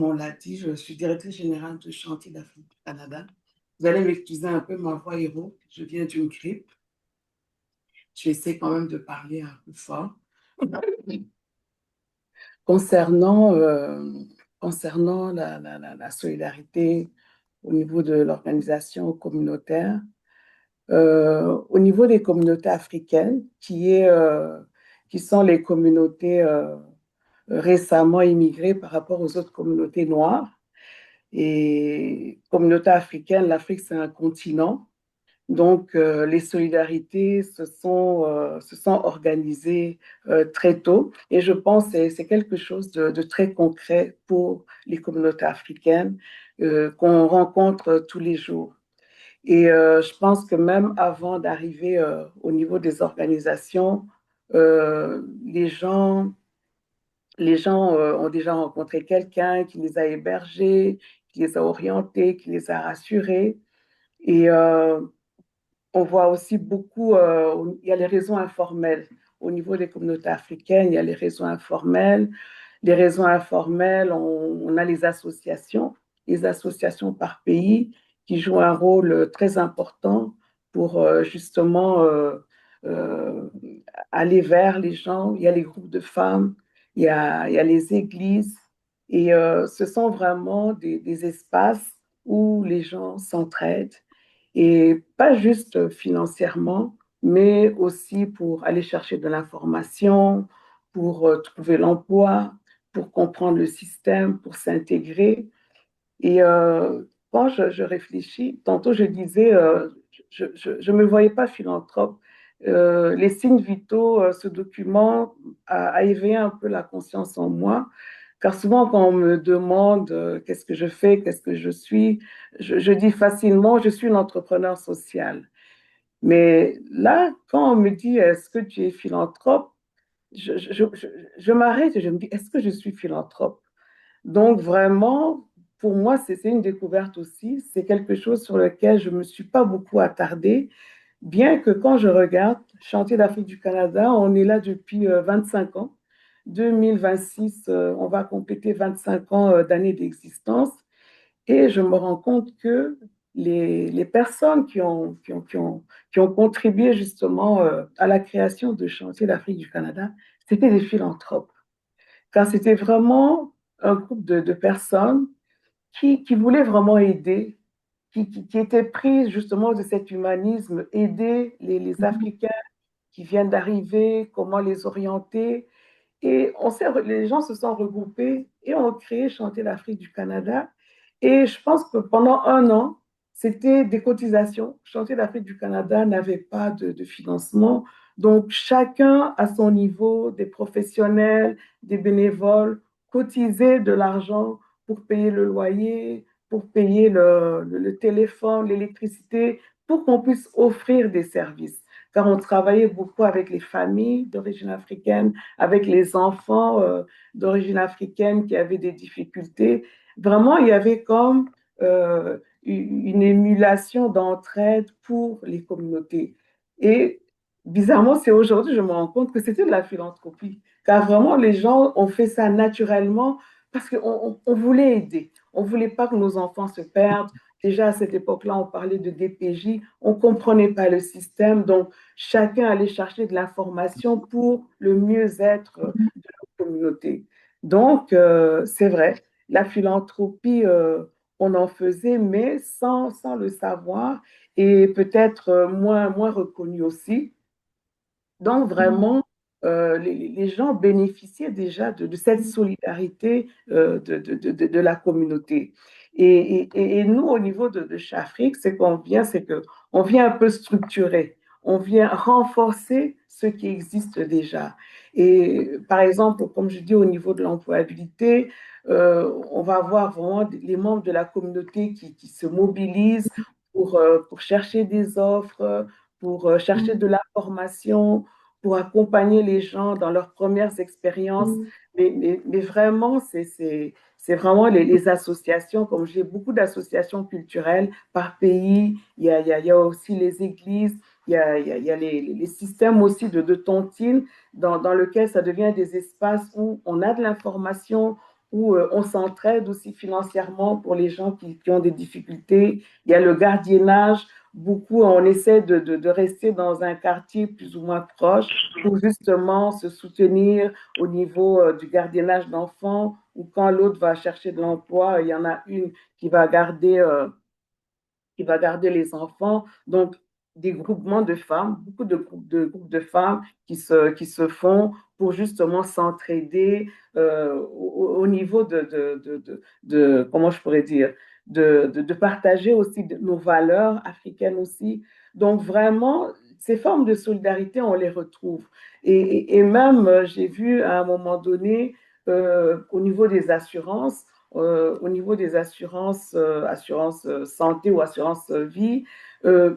[SPEAKER 6] on l'a dit, je suis directrice générale de Chantier d'Afrique du Canada. Vous allez m'excuser un peu, ma voix est rauque, je viens d'une grippe. Je vais essayer quand même de parler un peu fort. Concernant, concernant la solidarité au niveau de l'organisation communautaire, au niveau des communautés africaines, qui sont les communautés récemment immigrées par rapport aux autres communautés noires. Et communauté africaine, l'Afrique, c'est un continent. Donc, les solidarités se sont organisées très tôt. Et je pense que c'est quelque chose de très concret pour les communautés africaines qu'on rencontre tous les jours. Et je pense que même avant d'arriver au niveau des organisations, les gens ont déjà rencontré quelqu'un qui les a hébergés, qui les a orientés, qui les a rassurés. Et on voit aussi beaucoup, il y a les réseaux informels. Au niveau des communautés africaines, il y a les réseaux informels. Les réseaux informels, on a les associations par pays qui jouent un rôle très important pour justement euh, aller vers les gens. Il y a les groupes de femmes, il y a les églises. Et ce sont vraiment des espaces où les gens s'entraident et pas juste financièrement, mais aussi pour aller chercher de l'information, pour trouver l'emploi, pour comprendre le système, pour s'intégrer. Et quand je réfléchis, tantôt je disais, je ne me voyais pas philanthrope. Les signes vitaux, ce document a éveillé un peu la conscience en moi, car souvent quand on me demande qu'est-ce que je fais, qu'est-ce que je suis, je dis facilement, je suis une entrepreneur sociale. Mais là, quand on me dit, est-ce que tu es philanthrope, je m'arrête et je me dis, est-ce que je suis philanthrope? Donc vraiment, pour moi, c'est une découverte aussi. C'est quelque chose sur lequel je ne me suis pas beaucoup attardée, bien que quand je regarde Chantier d'Afrique du Canada, on est là depuis 25 ans. 2026, on va compléter 25 ans d'années d'existence. Et je me rends compte que les personnes qui ont contribué justement à la création de Chantier d'Afrique du Canada, c'était des philanthropes. Car c'était vraiment un groupe de personnes qui voulaient vraiment aider, qui étaient prises justement de cet humanisme, aider les Africains qui viennent d'arriver, comment les orienter. Et les gens se sont regroupés et ont créé Chanter l'Afrique du Canada. Et je pense que pendant un an, c'était des cotisations. Chanter l'Afrique du Canada n'avait pas de financement. Donc, chacun à son niveau, des professionnels, des bénévoles, cotisait de l'argent pour payer le loyer, pour payer le téléphone, l'électricité, pour qu'on puisse offrir des services. Car on travaillait beaucoup avec les familles d'origine africaine, avec les enfants d'origine africaine qui avaient des difficultés. Vraiment, il y avait comme une émulation d'entraide pour les communautés. Et bizarrement, c'est aujourd'hui que je me rends compte que c'était de la philanthropie. Car vraiment, les gens ont fait ça naturellement parce qu'on voulait aider. On ne voulait pas que nos enfants se perdent. Déjà à cette époque-là, on parlait de DPJ. On ne comprenait pas le système. Donc, chacun allait chercher de l'information pour le mieux-être de la communauté. Donc, c'est vrai, la philanthropie, on en faisait, mais sans le savoir et peut-être moins reconnu aussi. Donc, vraiment, les gens bénéficiaient déjà de cette solidarité de la communauté. Et nous, au niveau de Chafrique, c'est qu'on vient un peu structurer, on vient renforcer ce qui existe déjà. Et par exemple, comme je dis, au niveau de l'employabilité, on va avoir vraiment les membres de la communauté qui se mobilisent pour chercher des offres, pour chercher de la formation, pour accompagner les gens dans leurs premières expériences. Mais vraiment, c'est vraiment les associations, comme j'ai beaucoup d'associations culturelles par pays, il y a aussi les églises, il y a les systèmes aussi de tontines dans lesquels ça devient des espaces où on a de l'information, où on s'entraide aussi financièrement pour les gens qui ont des difficultés. Il y a le gardiennage. beaucoup, on essaie de rester dans un quartier plus ou moins proche pour justement se soutenir au niveau du gardiennage d'enfants ou quand l'autre va chercher de l'emploi, il y en a une qui va garder les enfants. Donc, des groupements de femmes, beaucoup de groupes de femmes qui se font pour justement s'entraider au niveau comment je pourrais dire, de partager aussi nos valeurs africaines aussi. Donc, vraiment, ces formes de solidarité, on les retrouve. Et même, j'ai vu à un moment donné, au niveau des assurances, assurance santé ou assurance vie, euh,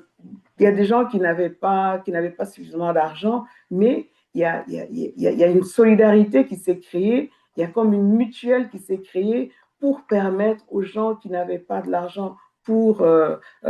[SPEAKER 6] il y a des gens qui n'avaient pas suffisamment d'argent, mais il y a une solidarité qui s'est créée, il y a comme une mutuelle qui s'est créée pour permettre aux gens qui n'avaient pas de l'argent pour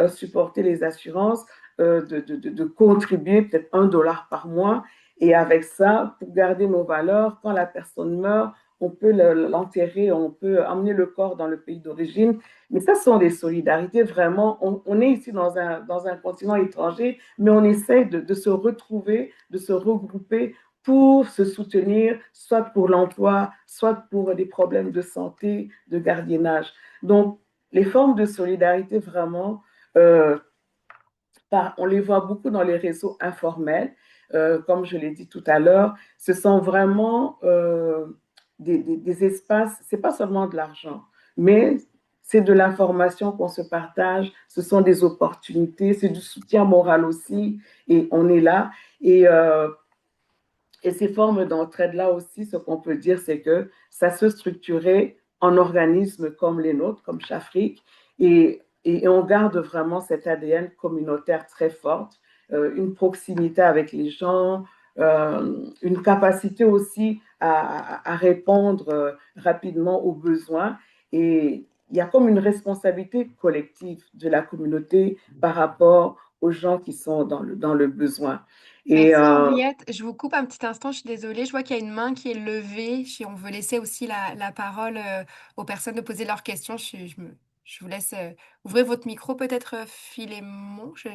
[SPEAKER 6] supporter les assurances de contribuer peut-être $1 par mois. Et avec ça, pour garder nos valeurs, quand la personne meurt, on peut l'enterrer, on peut emmener le corps dans le pays d'origine. Mais ça, ce sont des solidarités vraiment. On est ici dans un continent étranger, mais on essaie de se retrouver, de se regrouper pour se soutenir, soit pour l'emploi, soit pour des problèmes de santé, de gardiennage. Donc, les formes de solidarité, vraiment, euh, on les voit beaucoup dans les réseaux informels. Comme je l'ai dit tout à l'heure, ce sont vraiment des espaces, c'est pas seulement de l'argent, mais c'est de l'information qu'on se partage, ce sont des opportunités, c'est du soutien moral aussi, et on est là. Et ces formes d'entraide-là aussi, ce qu'on peut dire, c'est que ça se structurait en organismes comme les nôtres, comme Chafrique, et on garde vraiment cet ADN communautaire très forte, une proximité avec les gens, une capacité aussi à répondre rapidement aux besoins. Et il y a comme une responsabilité collective de la communauté par rapport aux gens qui sont dans le besoin. Et
[SPEAKER 1] Merci Henriette. Je vous coupe un petit instant, je suis désolée. Je vois qu'il y a une main qui est levée. On veut laisser aussi la parole aux personnes de poser leurs questions. Je vous laisse ouvrir votre micro, peut-être Philémon. Je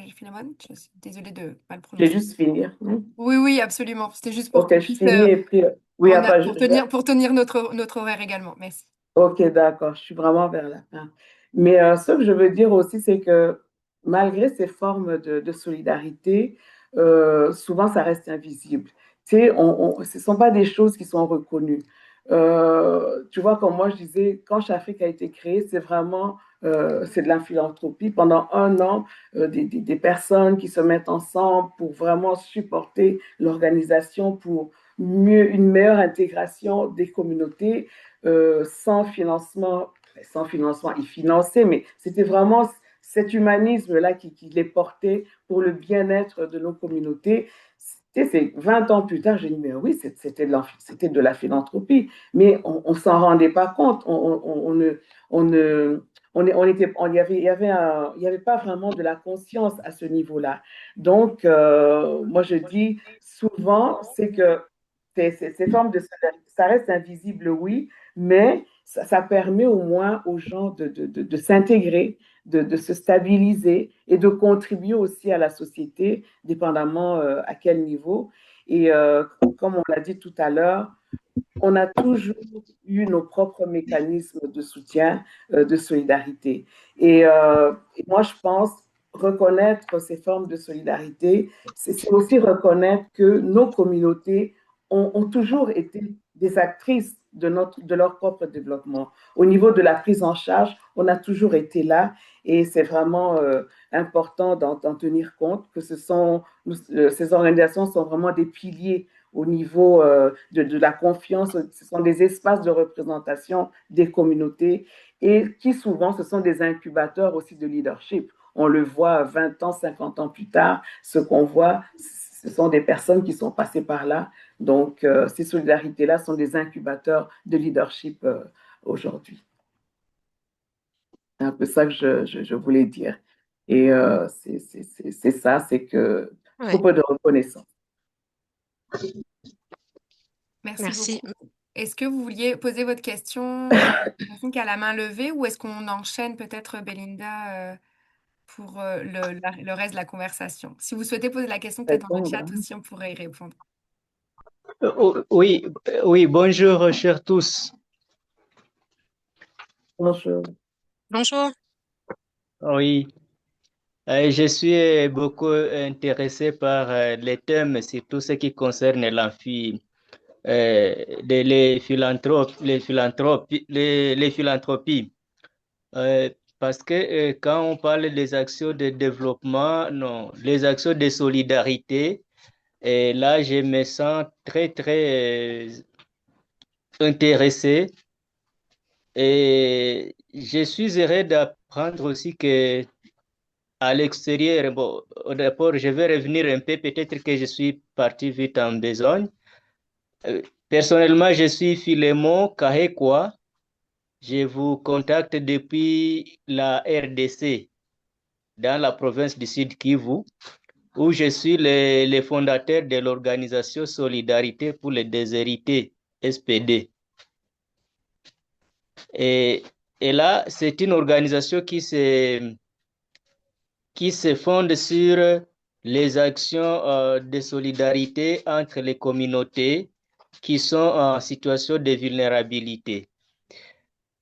[SPEAKER 1] suis désolée de mal
[SPEAKER 6] je vais
[SPEAKER 1] prononcer.
[SPEAKER 6] juste finir.
[SPEAKER 1] Oui, oui, absolument. C'était juste pour
[SPEAKER 6] Ok,
[SPEAKER 1] qu'on
[SPEAKER 6] je
[SPEAKER 1] puisse
[SPEAKER 6] finis et puis, oui, après,
[SPEAKER 1] pour tenir notre horaire également. Merci.
[SPEAKER 6] ok, d'accord, je suis vraiment vers la fin. Mais ce que je veux dire aussi, c'est que malgré ces formes de solidarité, souvent ça reste invisible. Tu sais, ce ne sont pas des choses qui sont reconnues. Tu vois, comme moi je disais, quand Chafrique a été créé, c'est de la philanthropie. Pendant un an, des personnes qui se mettent ensemble pour vraiment supporter l'organisation, pour une meilleure intégration des communautés sans financement, ils finançaient, mais c'était vraiment cet humanisme-là qui les portait pour le bien-être de nos communautés. C'est 20 ans plus tard, j'ai dit, mais oui, c'était de la philanthropie, mais on ne s'en rendait pas compte. Il y avait pas vraiment de la conscience à ce niveau-là. Donc, moi, je dis souvent, c'est que ces formes de solidarité, ça reste invisible, oui, mais ça permet au moins aux gens de s'intégrer, de se stabiliser et de contribuer aussi à la société, dépendamment à quel niveau. Et comme on l'a dit tout à l'heure, on a toujours eu nos propres mécanismes de soutien, de solidarité. Et moi, je pense reconnaître ces formes de solidarité, c'est aussi reconnaître que nos communautés ont toujours été des actrices de leur propre développement. Au niveau de la prise en charge, on a toujours été là et c'est vraiment important d'en tenir compte, que ces organisations sont vraiment des piliers au niveau de la confiance. Ce sont des espaces de représentation des communautés et qui souvent, ce sont des incubateurs aussi de leadership. On le voit 20 ans, 50 ans plus tard, ce qu'on voit, ce sont des personnes qui sont passées par là. Donc, ces solidarités-là sont des incubateurs de leadership aujourd'hui. C'est un peu ça que je voulais dire. Et c'est ça, c'est que trop
[SPEAKER 3] Ouais,
[SPEAKER 6] peu de reconnaissance.
[SPEAKER 1] Merci
[SPEAKER 3] merci.
[SPEAKER 1] beaucoup. Est-ce que vous vouliez poser votre question? J'ai l'impression qu'il y a la main levée ou est-ce qu'on enchaîne peut-être, Belinda, pour le reste de la conversation. Si vous souhaitez poser la question, peut-être dans le
[SPEAKER 6] Répondre,
[SPEAKER 1] chat
[SPEAKER 6] hein.
[SPEAKER 1] aussi, on pourrait y répondre.
[SPEAKER 7] Oui, oui, bonjour, chers tous.
[SPEAKER 6] Bonjour.
[SPEAKER 3] Bonjour.
[SPEAKER 7] Oui, je suis beaucoup intéressé par les thèmes, surtout ce qui concerne les philanthropies. Parce que quand on parle des actions de développement, non, les actions de solidarité, et là, je me sens très, très intéressé. Et je suis heureux d'apprendre aussi que à l'extérieur, bon, au départ, je vais revenir un peu, peut-être que je suis parti vite en besogne. Personnellement, je suis Philémon Kahekwa. Je vous contacte depuis la RDC, dans la province du Sud Kivu, où je suis le fondateur de l'organisation Solidarité pour les déshérités, SPD. Et, et là, c'est une organisation qui se fonde sur les actions de solidarité entre les communautés qui sont en situation de vulnérabilité.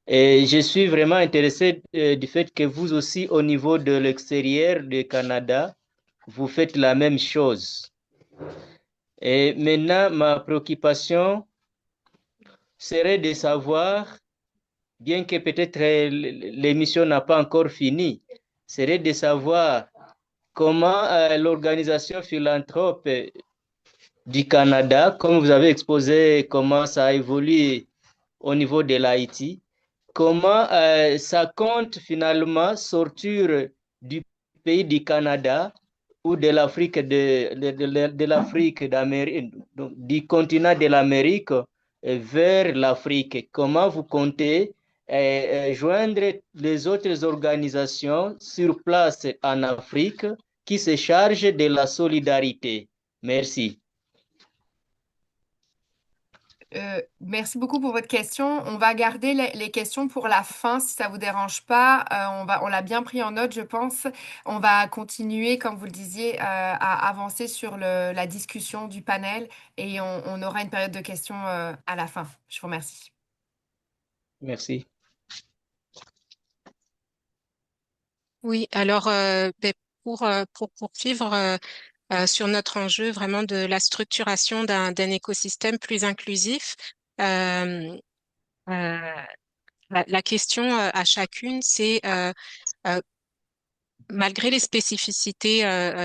[SPEAKER 7] Et je suis vraiment intéressé du fait que vous aussi, au niveau de l'extérieur du Canada, vous faites la même chose. Et maintenant, ma préoccupation serait de savoir, bien que peut-être l'émission n'a pas encore fini, serait de savoir comment l'organisation philanthrope du Canada, comme vous avez exposé comment ça a évolué au niveau de l'Haïti, comment ça compte finalement sortir du pays du Canada ou de l'Afrique de l'Afrique d'Amérique, du continent de l'Amérique vers l'Afrique. Comment vous comptez joindre les autres organisations sur place en Afrique qui se chargent de la solidarité? Merci.
[SPEAKER 1] Merci beaucoup pour votre question. On va garder les questions pour la fin, si ça vous dérange pas. On l'a bien pris en note, je pense. On va continuer, comme vous le disiez, à avancer sur la discussion du panel et on aura une période de questions, à la fin. Je vous remercie.
[SPEAKER 7] Merci.
[SPEAKER 3] Oui, alors pour poursuivre sur notre enjeu vraiment de la structuration d'un écosystème plus inclusif, euh, euh, la question à chacune, c'est euh, malgré les spécificités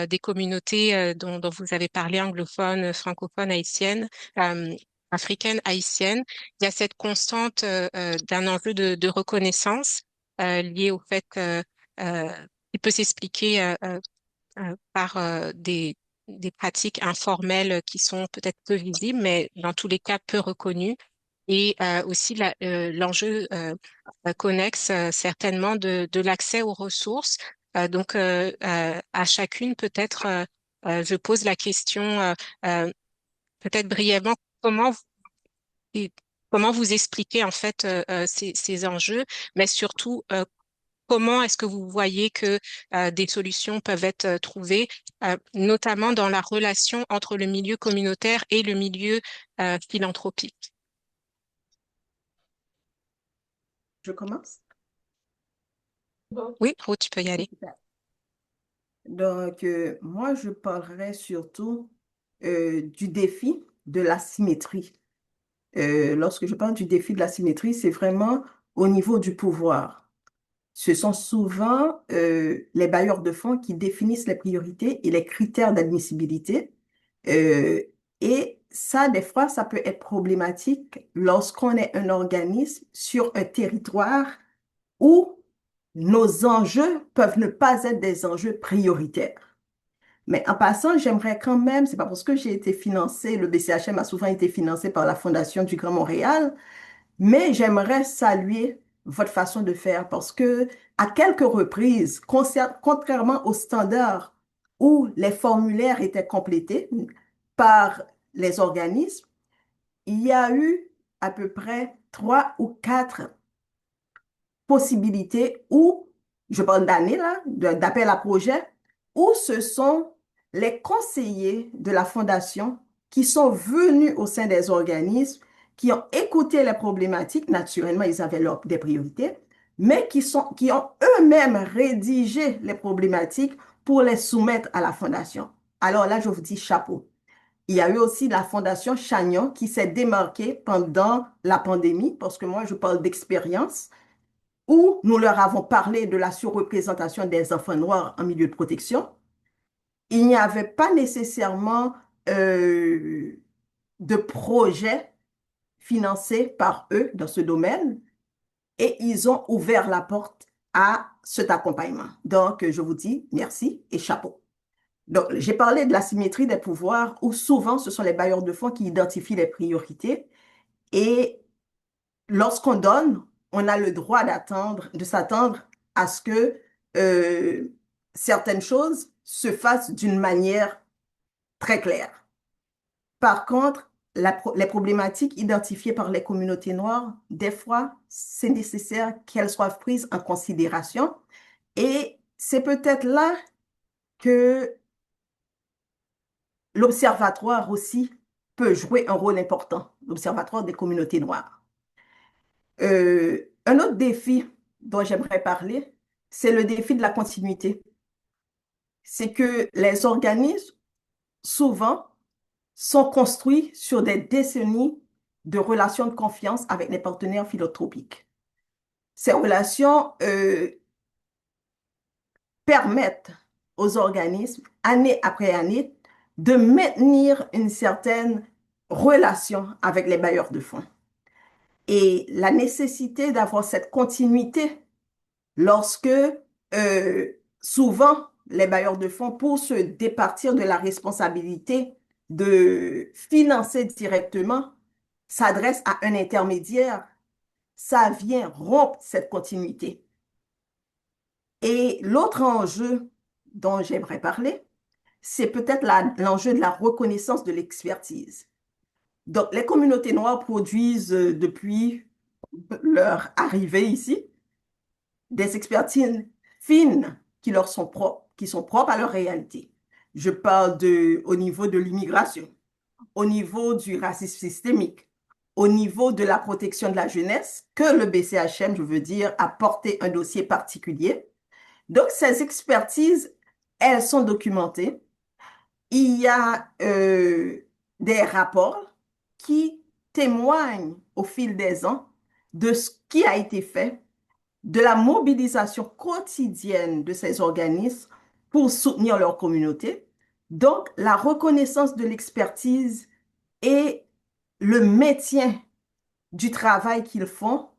[SPEAKER 3] des communautés dont vous avez parlé, anglophones, francophones, haïtiennes, euh, africaines, haïtiennes, il y a cette constante d'un enjeu de reconnaissance lié au fait euh, qui peut s'expliquer par des pratiques informelles qui sont peut-être peu visibles, mais dans tous les cas peu reconnues. Et aussi l'enjeu connexe certainement de l'accès aux ressources. À chacune, peut-être, je pose la question, euh, peut-être brièvement, comment et comment vous expliquez en fait ces enjeux, mais surtout comment est-ce que vous voyez que des solutions peuvent être trouvées, notamment dans la relation entre le milieu communautaire et le milieu philanthropique?
[SPEAKER 4] Je commence.
[SPEAKER 3] Oui, Ruth, tu peux y aller.
[SPEAKER 4] Donc, moi, je parlerai surtout du défi de la symétrie. Lorsque je parle du défi de la symétrie, c'est vraiment au niveau du pouvoir. Ce sont souvent les bailleurs de fonds qui définissent les priorités et les critères d'admissibilité. Euh, et ça, des fois, ça peut être problématique lorsqu'on est un organisme sur un territoire où nos enjeux peuvent ne pas être des enjeux prioritaires. Mais en passant, j'aimerais quand même, c'est pas parce que j'ai été financé, le BCHM a souvent été financé par la Fondation du Grand Montréal, mais j'aimerais saluer votre façon de faire parce que à quelques reprises, contrairement aux standards où les formulaires étaient complétés par les organismes, il y a eu à peu près 3 ou 4 possibilités où je parle d'années là, d'appels à projets, où ce sont les conseillers de la fondation qui sont venus au sein des organismes, qui ont écouté les problématiques, naturellement, ils avaient des priorités, mais qui ont eux-mêmes rédigé les problématiques pour les soumettre à la fondation. Alors là, je vous dis chapeau. Il y a eu aussi la Fondation Chagnon qui s'est démarquée pendant la pandémie, parce que moi, je parle d'expérience, où nous leur avons parlé de la surreprésentation des enfants noirs en milieu de protection. Il n'y avait pas nécessairement euh, de projet financé par eux dans ce domaine et ils ont ouvert la porte à cet accompagnement. Donc, je vous dis merci et chapeau. Donc, j'ai parlé de la symétrie des pouvoirs où souvent ce sont les bailleurs de fonds qui identifient les priorités et lorsqu'on donne, on a le droit de s'attendre à ce que euh, certaines choses se fassent d'une manière très claire. Par contre, les problématiques identifiées par les communautés noires, des fois, c'est nécessaire qu'elles soient prises en considération. Et c'est peut-être là que l'Observatoire aussi peut jouer un rôle important, l'Observatoire des communautés noires. Un autre défi dont j'aimerais parler, c'est le défi de la continuité. C'est que les organismes, souvent, sont construits sur des décennies de relations de confiance avec les partenaires philanthropiques. Ces relations permettent aux organismes, année après année, de maintenir une certaine relation avec les bailleurs de fonds. Et la nécessité d'avoir cette continuité lorsque souvent les bailleurs de fonds, pour se départir de la responsabilité de financer directement, s'adressent à un intermédiaire, ça vient rompre cette continuité. Et l'autre enjeu dont j'aimerais parler, c'est peut-être l'enjeu de la reconnaissance de l'expertise. Donc, les communautés noires produisent depuis leur arrivée ici des expertises fines qui leur sont propres, qui sont propres à leur réalité. Je parle au niveau de l'immigration, au niveau du racisme systémique, au niveau de la protection de la jeunesse, que le BCHM, je veux dire, a porté un dossier particulier. Donc, ces expertises, elles sont documentées. Il y a des rapports qui témoignent au fil des ans de ce qui a été fait, de la mobilisation quotidienne de ces organismes pour soutenir leur communauté. Donc, la reconnaissance de l'expertise et le maintien du travail qu'ils font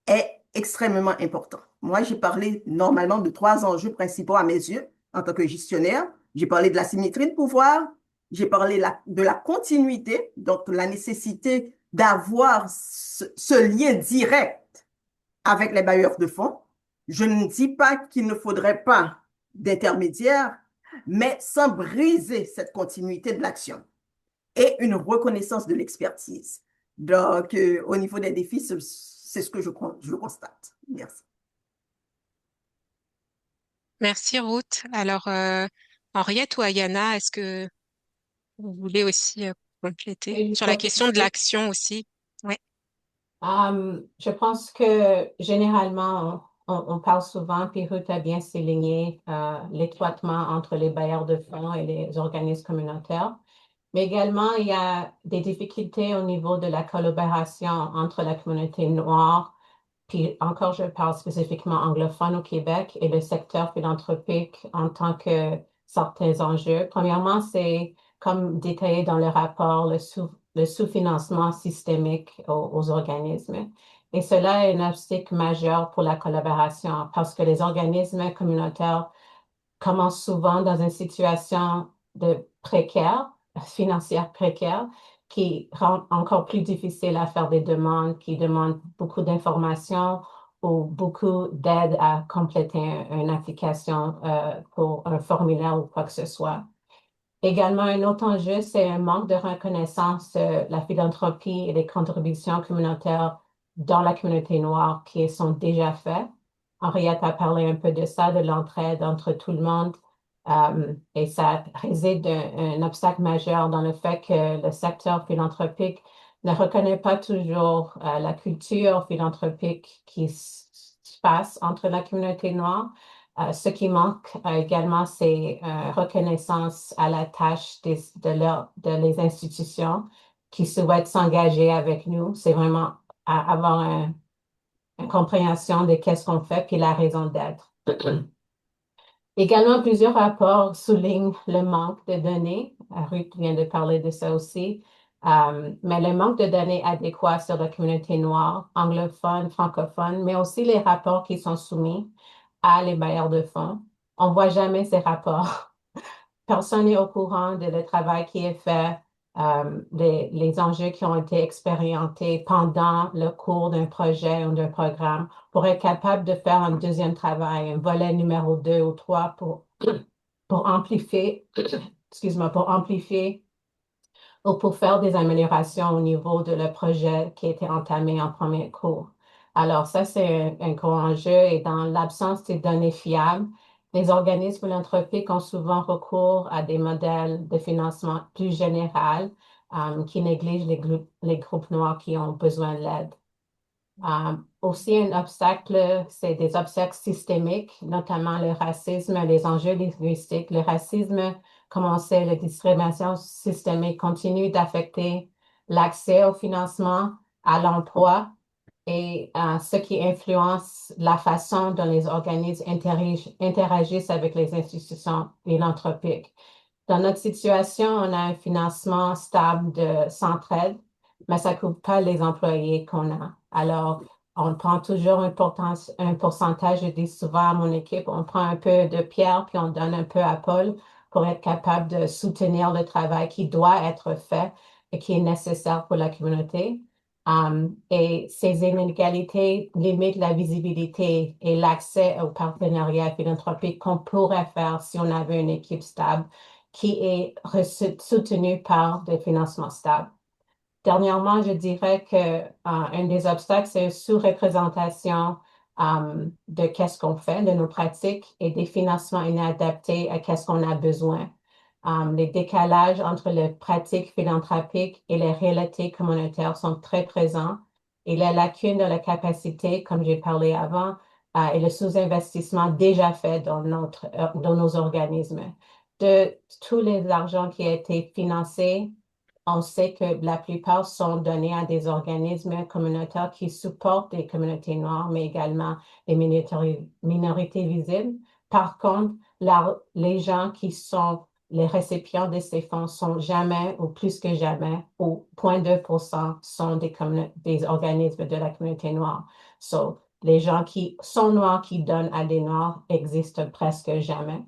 [SPEAKER 4] est extrêmement important. Moi, j'ai parlé normalement de 3 enjeux principaux à mes yeux en tant que gestionnaire. J'ai parlé de la symétrie de pouvoir, j'ai parlé de la continuité, donc la nécessité d'avoir ce lien direct avec les bailleurs de fonds. Je ne dis pas qu'il ne faudrait pas d'intermédiaires, mais sans briser cette continuité de l'action et une reconnaissance de l'expertise. Donc, au niveau des défis, c'est ce que je constate. Merci.
[SPEAKER 3] Merci Ruth. Alors, Henriette ou Ayana, est-ce que vous voulez aussi compléter
[SPEAKER 5] Une
[SPEAKER 3] sur la question de
[SPEAKER 5] compléter.
[SPEAKER 3] l'action aussi? Oui.
[SPEAKER 5] Je pense que généralement, on parle souvent, puis Ruth a bien souligné l'étroitement entre les bailleurs de fonds et les organismes communautaires. Mais également, il y a des difficultés au niveau de la collaboration entre la communauté noire, puis encore, je parle spécifiquement anglophone au Québec et le secteur philanthropique en tant que certains enjeux. Premièrement, c'est comme détaillé dans le rapport, le sous-financement systémique aux organismes. Et cela est un obstacle majeur pour la collaboration parce que les organismes communautaires commencent souvent dans une situation de précaire, financière précaire, qui rend encore plus difficile à faire des demandes, qui demandent beaucoup d'informations ou beaucoup d'aide à compléter une application pour un formulaire ou quoi que ce soit. Également, un autre enjeu, c'est un manque de reconnaissance de la philanthropie et des contributions communautaires dans la communauté noire qui sont déjà faites. Henriette a parlé un peu de ça, de l'entraide entre tout le monde. Et ça réside un obstacle majeur dans le fait que le secteur philanthropique ne reconnaît pas toujours la culture philanthropique qui se passe entre la communauté noire. Ce qui manque également, c'est reconnaissance à la tâche de les institutions qui souhaitent s'engager avec nous. C'est vraiment avoir une compréhension de qu'est-ce qu'on fait puis la raison d'être. Également, plusieurs rapports soulignent le manque de données. Ruth vient de parler de ça aussi. Mais le manque de données adéquates sur la communauté noire, anglophone, francophone, mais aussi les rapports qui sont soumis à les bailleurs de fonds. On ne voit jamais ces rapports. Personne n'est au courant de le travail qui est fait, les enjeux qui ont été expérimentés pendant le cours d'un projet ou d'un programme pour être capable de faire un deuxième travail, un volet numéro 2 ou 3 pour amplifier, excuse-moi, pour amplifier ou pour faire des améliorations au niveau de le projet qui a été entamé en premier cours. Alors, ça, c'est un gros enjeu et dans l'absence de données fiables, les organismes philanthropiques ont souvent recours à des modèles de financement plus général qui négligent les groupes noirs qui ont besoin de l'aide. Aussi, un obstacle, c'est des obstacles systémiques, notamment le racisme, les enjeux linguistiques. Le racisme, comme on sait, la discrimination systémique continue d'affecter l'accès au financement, à l'emploi et ce qui influence la façon dont les organismes interagissent avec les institutions philanthropiques. Dans notre situation, on a un financement stable de Centraide, mais ça ne couvre pas les employés qu'on a. Alors, on prend toujours un pourcentage, je dis souvent à mon équipe, on prend un peu de Pierre puis on donne un peu à Paul pour être capable de soutenir le travail qui doit être fait et qui est nécessaire pour la communauté. Et ces inégalités limitent la visibilité et l'accès aux partenariats philanthropiques qu'on pourrait faire si on avait une équipe stable qui est soutenue par des financements stables. Dernièrement, je dirais que un des obstacles, c'est une sous-représentation de qu'est-ce qu'on fait, de nos pratiques et des financements inadaptés à qu'est-ce qu'on a besoin. Les décalages entre les pratiques philanthropiques et les réalités communautaires sont très présents et la lacune de la capacité, comme j'ai parlé avant, et le sous-investissement déjà fait dans nos organismes. De tous les argents qui ont été financés, on sait que la plupart sont donnés à des organismes communautaires qui supportent les communautés noires, mais également les minorités visibles. Par contre, les gens qui sont les récipients de ces fonds sont jamais, ou plus que jamais, au 0,2% sont des organismes de la communauté noire. So, les gens qui sont noirs, qui donnent à des noirs, existent presque jamais.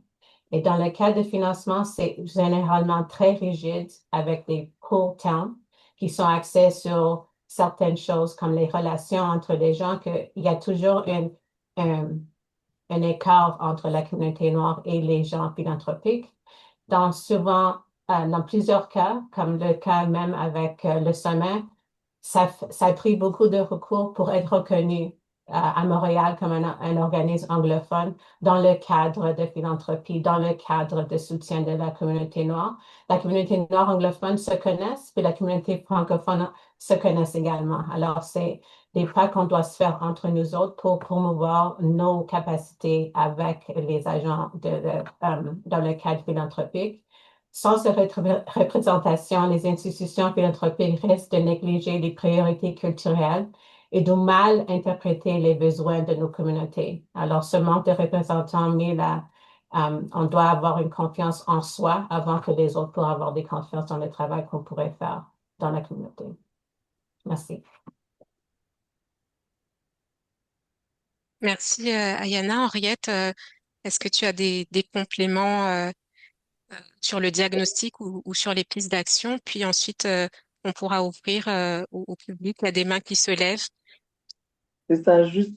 [SPEAKER 5] Et dans le cas de financement, c'est généralement très rigide avec des court termes qui sont axés sur certaines choses comme les relations entre les gens, qu'il y a toujours un écart entre la communauté noire et les gens philanthropiques. Dans plusieurs cas, comme le cas même avec le sommet, ça a pris beaucoup de recours pour être reconnu à Montréal comme un organisme anglophone dans le cadre de philanthropie, dans le cadre de soutien de la communauté noire. La communauté noire anglophone se connaissent, puis la communauté francophone se connaissent également. Alors, c'est des pas qu'on doit se faire entre nous autres pour promouvoir nos capacités avec les agents dans le cadre philanthropique. Sans cette représentation, les institutions philanthropiques risquent de négliger les priorités culturelles et de mal interpréter les besoins de nos communautés. Alors, ce manque de représentants on doit avoir une confiance en soi avant que les autres pourraient avoir des confiances dans le travail qu'on pourrait faire dans la communauté. Merci.
[SPEAKER 3] Merci, Ayana. Henriette, est-ce que tu as des compléments sur le diagnostic ou sur les pistes d'action? Puis ensuite, on pourra ouvrir au public. Il y a des mains qui se lèvent.
[SPEAKER 6] C'est ça, juste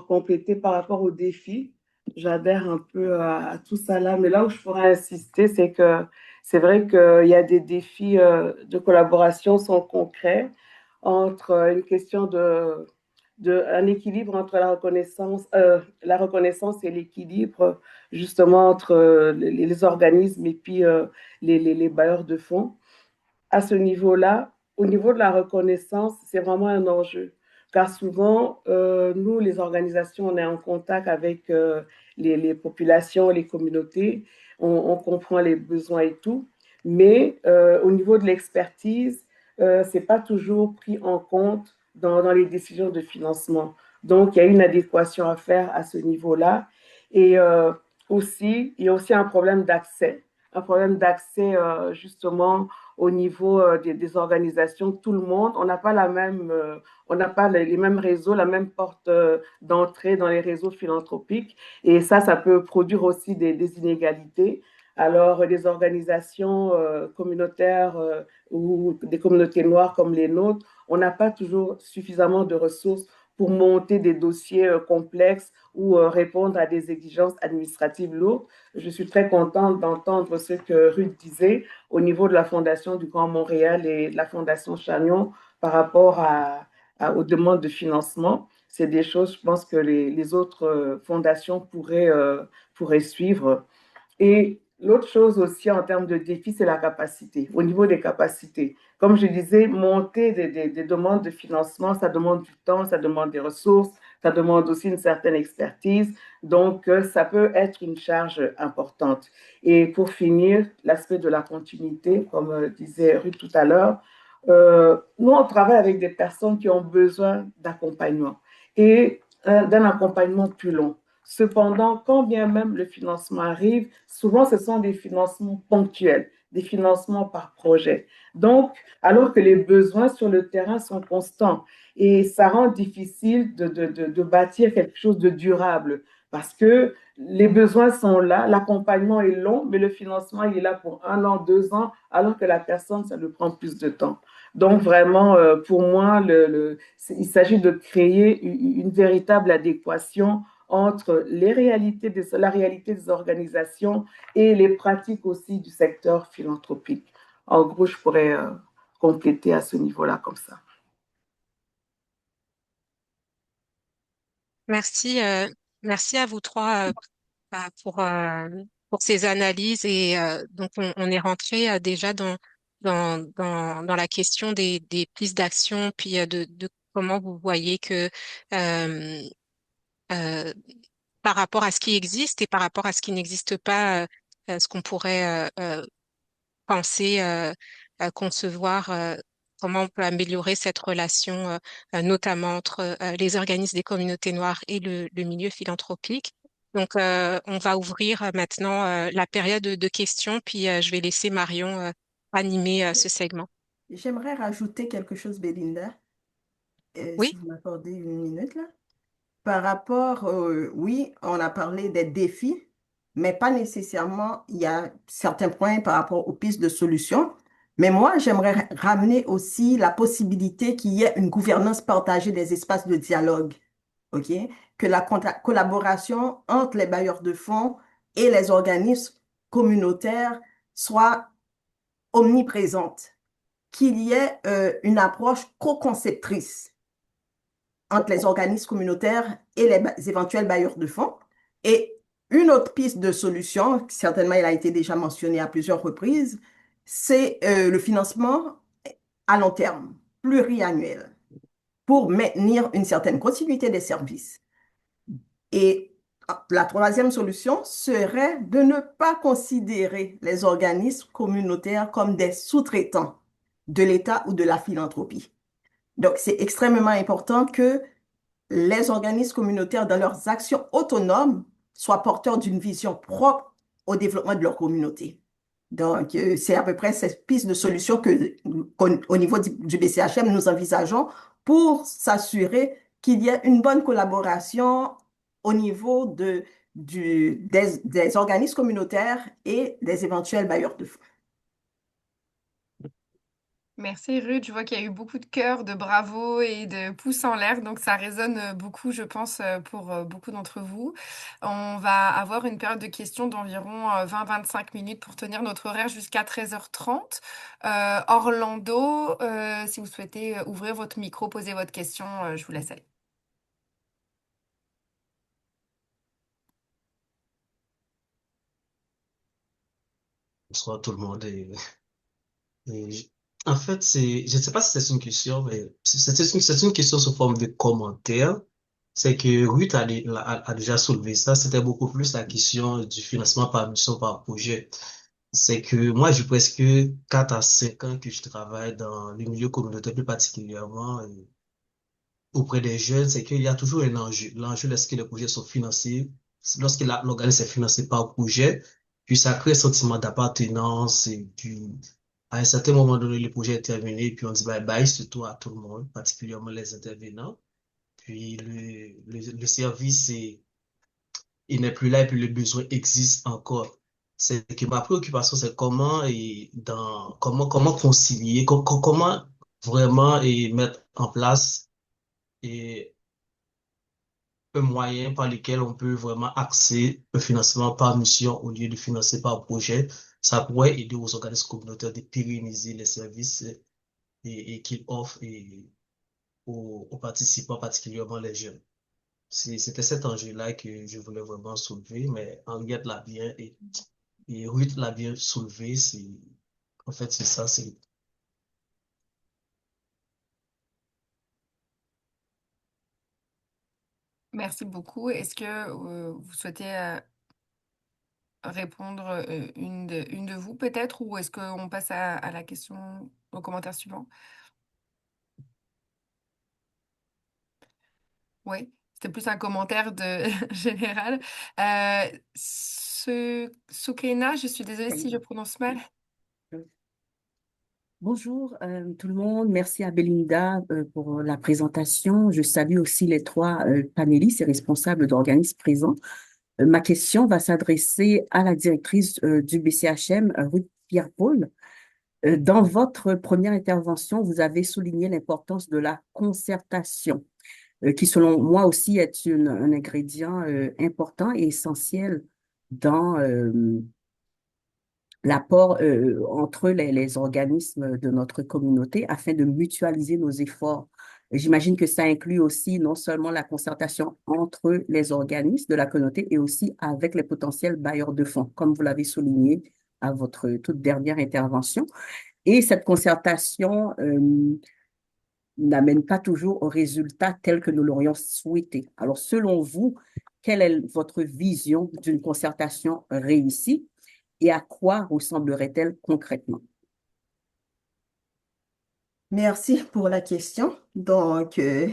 [SPEAKER 6] compléter par rapport aux défis. J'adhère un peu à tout ça là, mais là où je pourrais insister, c'est que c'est vrai qu'il y a des défis de collaboration sont concrets entre une question un équilibre entre la reconnaissance et l'équilibre justement entre les organismes et puis les bailleurs de fonds. À ce niveau-là, au niveau de la reconnaissance, c'est vraiment un enjeu. Car souvent, nous, les organisations, on est en contact avec les populations, les communautés, on comprend les besoins et tout, mais au niveau de l'expertise, ce n'est pas toujours pris en compte dans les décisions de financement. Donc, il y a une adéquation à faire à ce niveau-là. Et aussi, il y a aussi un problème d'accès justement au niveau des organisations, tout le monde, on n'a pas on n'a pas les mêmes réseaux, la même porte d'entrée dans les réseaux philanthropiques. Et ça peut produire aussi des inégalités. Alors, des organisations communautaires ou des communautés noires comme les nôtres, on n'a pas toujours suffisamment de ressources pour monter des dossiers complexes ou répondre à des exigences administratives lourdes. Je suis très contente d'entendre ce que Ruth disait au niveau de la Fondation du Grand Montréal et de la Fondation Chagnon par rapport aux demandes de financement. C'est des choses, je pense, que les autres fondations pourraient suivre. Et l'autre chose aussi en termes de défi, c'est la capacité, au niveau des capacités. Comme je disais, monter des demandes de financement, ça demande du temps, ça demande des ressources, ça demande aussi une certaine expertise. Donc, ça peut être une charge importante. Et pour finir, l'aspect de la continuité, comme disait Ruth tout à l'heure, nous, on travaille avec des personnes qui ont besoin d'accompagnement et d'un accompagnement plus long. Cependant, quand bien même le financement arrive, souvent ce sont des financements ponctuels, des financements par projet. Donc, alors que les besoins sur le terrain sont constants et ça rend difficile de bâtir quelque chose de durable parce que les besoins sont là, l'accompagnement est long, mais le financement il est là pour 1 an, 2 ans, alors que la personne, ça lui prend plus de temps. Donc, vraiment, pour moi, il s'agit de créer une véritable adéquation entre la réalité des organisations et les pratiques aussi du secteur philanthropique. En gros, je pourrais compléter à ce niveau-là comme ça.
[SPEAKER 3] Merci, merci à vous trois bah, pour ces analyses et donc on est rentré déjà dans la question des pistes d'action puis de comment vous voyez que euh, euh, par rapport à ce qui existe et par rapport à ce qui n'existe pas, ce qu'on pourrait penser, concevoir, comment on peut améliorer cette relation, notamment entre les organismes des communautés noires et le milieu philanthropique. Donc, on va ouvrir maintenant la période de questions, puis je vais laisser Marion animer ce segment.
[SPEAKER 4] J'aimerais rajouter quelque chose, Belinda, si
[SPEAKER 3] Oui?
[SPEAKER 4] vous m'accordez 1 minute là. Par rapport, oui, on a parlé des défis, mais pas nécessairement, il y a certains points par rapport aux pistes de solutions. Mais moi, j'aimerais ramener aussi la possibilité qu'il y ait une gouvernance partagée des espaces de dialogue, OK? Que la collaboration entre les bailleurs de fonds et les organismes communautaires soit omniprésente, qu'il y ait une approche co-conceptrice entre les organismes communautaires et les éventuels bailleurs de fonds. Et une autre piste de solution, certainement elle a été déjà mentionnée à plusieurs reprises, c'est le financement à long terme, pluriannuel, pour maintenir une certaine continuité des services. Et la troisième solution serait de ne pas considérer les organismes communautaires comme des sous-traitants de l'État ou de la philanthropie. Donc, c'est extrêmement important que les organismes communautaires, dans leurs actions autonomes, soient porteurs d'une vision propre au développement de leur communauté. Donc, c'est à peu près cette piste de solution qu'au niveau du BCHM, nous envisageons pour s'assurer qu'il y ait une bonne collaboration au niveau des organismes communautaires et des éventuels bailleurs de fonds.
[SPEAKER 1] Merci Ruth, je vois qu'il y a eu beaucoup de cœurs, de bravos et de pouces en l'air, donc ça résonne beaucoup, je pense, pour beaucoup d'entre vous. On va avoir une période de questions d'environ 20-25 minutes pour tenir notre horaire jusqu'à 13h30. Orlando, si vous souhaitez ouvrir votre micro, poser votre question, je vous laisse aller.
[SPEAKER 8] Bonsoir tout le monde. Et en fait, je ne sais pas si c'est une question, mais c'est une question sous forme de commentaire. C'est que Ruth a déjà soulevé ça. C'était beaucoup plus la question du financement par mission, par projet. C'est que moi, j'ai presque 4 à 5 ans que je travaille dans le milieu communautaire, plus particulièrement auprès des jeunes, c'est qu'il y a toujours un enjeu. L'enjeu, lorsque les projets sont financés, lorsque l'organisme est financé par projet, puis ça crée un sentiment d'appartenance et puis à un certain moment donné, le projet est terminé, puis on dit bye bye, surtout à tout le monde, particulièrement les intervenants. Puis le service, il n'est plus là et puis le besoin existe encore. C'est que ma préoccupation, c'est comment concilier, comment vraiment mettre en place et un moyen par lequel on peut vraiment axer le financement par mission au lieu de financer par projet. Ça pourrait aider aux organismes communautaires de pérenniser les services et qu'ils offrent aux participants, particulièrement les jeunes. C'était cet enjeu-là que je voulais vraiment soulever, mais Henriette l'a bien et Ruth l'a bien soulevé. En fait, c'est ça.
[SPEAKER 1] Merci beaucoup. Est-ce que vous souhaitez répondre une de vous peut-être ou est-ce qu'on passe à la question, au commentaire suivant? Oui, c'était plus un commentaire de général. Soukaina, je suis désolée si je prononce mal.
[SPEAKER 9] Bonjour tout le monde, merci à Belinda pour la présentation. Je salue aussi les trois panélistes et responsables d'organismes présents. Ma question va s'adresser à la directrice du BCHM, Ruth Pierre-Paul. Dans votre première intervention, vous avez souligné l'importance de la concertation, qui selon moi aussi est un ingrédient important et essentiel dans l'apport entre les organismes de notre communauté afin de mutualiser nos efforts. J'imagine que ça inclut aussi non seulement la concertation entre les organismes de la communauté et aussi avec les potentiels bailleurs de fonds, comme vous l'avez souligné à votre toute dernière intervention. Et cette concertation n'amène pas toujours au résultat tel que nous l'aurions souhaité. Alors, selon vous, quelle est votre vision d'une concertation réussie et à quoi ressemblerait-elle concrètement?
[SPEAKER 4] Merci pour la question. Donc, euh,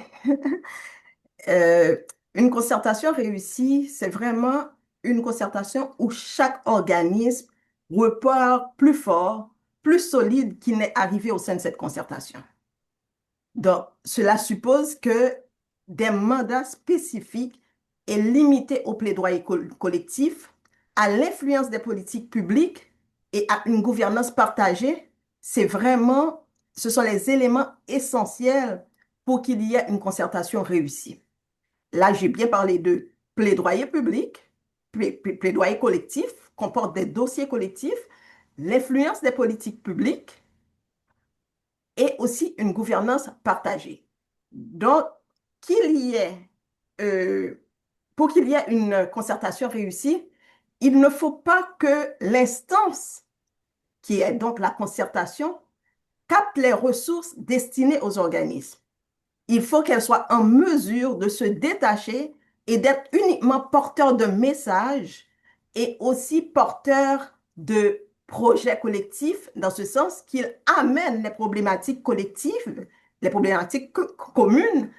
[SPEAKER 4] une concertation réussie, c'est vraiment une concertation où chaque organisme repart plus fort, plus solide qu'il n'est arrivé au sein de cette concertation. Donc, cela suppose que des mandats spécifiques et limités au plaidoyer collectif, à l'influence des politiques publiques et à une gouvernance partagée, ce sont les éléments essentiels pour qu'il y ait une concertation réussie. Là, j'ai bien parlé de plaidoyer public, plaidoyer collectif, comporte des dossiers collectifs, l'influence des politiques publiques, et aussi une gouvernance partagée. Donc, pour qu'il y ait une concertation réussie, il ne faut pas que l'instance, qui est donc la concertation, capte les ressources destinées aux organismes. Il faut qu'elle soit en mesure de se détacher et d'être uniquement porteur de messages et aussi porteur de projets collectifs, dans ce sens qu'il amène les problématiques collectives, les problématiques communes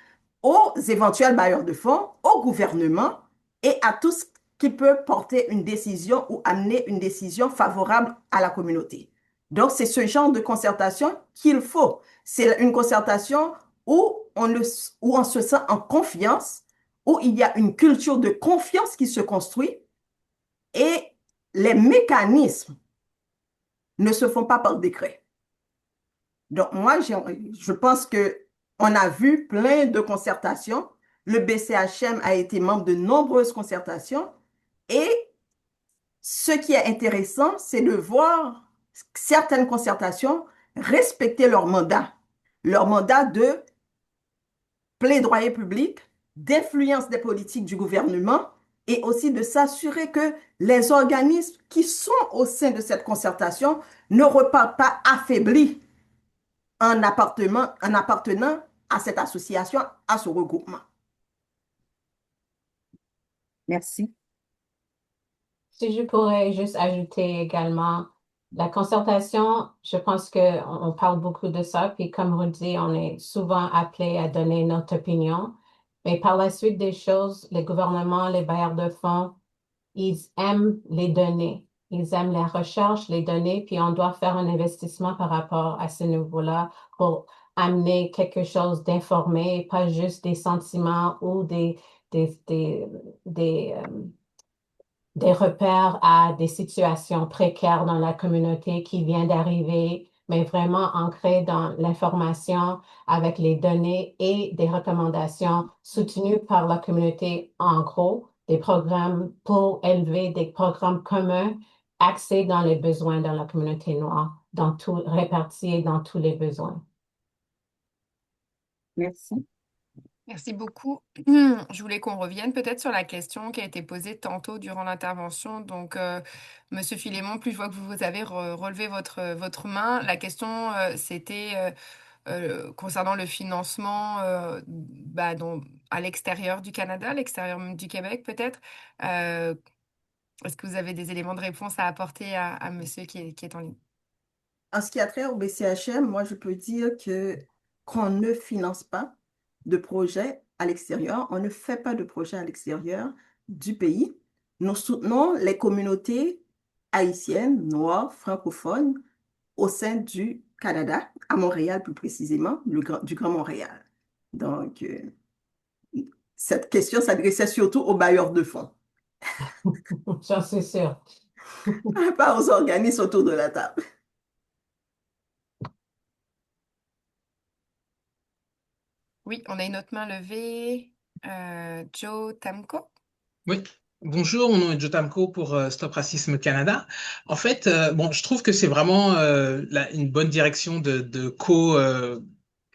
[SPEAKER 4] aux éventuels bailleurs de fonds, au gouvernement et à tout ce qui peut porter une décision ou amener une décision favorable à la communauté. Donc, c'est ce genre de concertation qu'il faut. C'est une concertation où on se sent en confiance, où il y a une culture de confiance qui se construit et les mécanismes ne se font pas par décret. Donc, moi, je pense qu'on a vu plein de concertations. Le BCHM a été membre de nombreuses concertations et ce qui est intéressant, c'est de voir certaines concertations respecter leur mandat de plaidoyer public, d'influence des politiques du gouvernement et aussi de s'assurer que les organismes qui sont au sein de cette concertation ne repartent pas affaiblis en appartenant à cette association, à ce regroupement.
[SPEAKER 9] Merci.
[SPEAKER 5] Si je pourrais juste ajouter également, la concertation, je pense qu'on parle beaucoup de ça, puis comme vous dites, on est souvent appelé à donner notre opinion, mais par la suite des choses, les gouvernements, les bailleurs de fonds, ils aiment les données, ils aiment la recherche, les données, puis on doit faire un investissement par rapport à ce niveau-là pour amener quelque chose d'informé, pas juste des sentiments ou des, des, des, euh, des repères à des situations précaires dans la communauté qui vient d'arriver, mais vraiment ancré dans l'information avec les données et des recommandations soutenues par la communauté, en gros, des programmes pour élever des programmes communs axés dans les besoins dans la communauté noire, dans tout, répartis dans tous les besoins.
[SPEAKER 9] Merci.
[SPEAKER 1] Merci beaucoup. Je voulais qu'on revienne peut-être sur la question qui a été posée tantôt durant l'intervention. Donc, Monsieur Philémon, plus je vois que vous avez relevé votre main. La question, c'était concernant le financement à l'extérieur du Canada, à l'extérieur même du Québec peut-être. Euh, Est-ce que vous avez des éléments de réponse à apporter à monsieur qui est en ligne?
[SPEAKER 4] En ce qui a trait au BCHM, moi, je peux dire que qu'on ne finance pas de projets à l'extérieur, on ne fait pas de projets à l'extérieur du pays. Nous soutenons les communautés haïtiennes, noires, francophones au sein du Canada, à Montréal plus précisément, du Grand Montréal. Donc, cette question s'adressait surtout aux bailleurs de fonds,
[SPEAKER 5] J'en suis sûre.
[SPEAKER 4] pas aux organismes autour de la table.
[SPEAKER 1] Oui, on a une autre main levée. Joe Tamko.
[SPEAKER 10] Oui, bonjour, mon nom est Joe Tamko pour Stop Racisme Canada. En fait, bon, je trouve que c'est vraiment une bonne direction de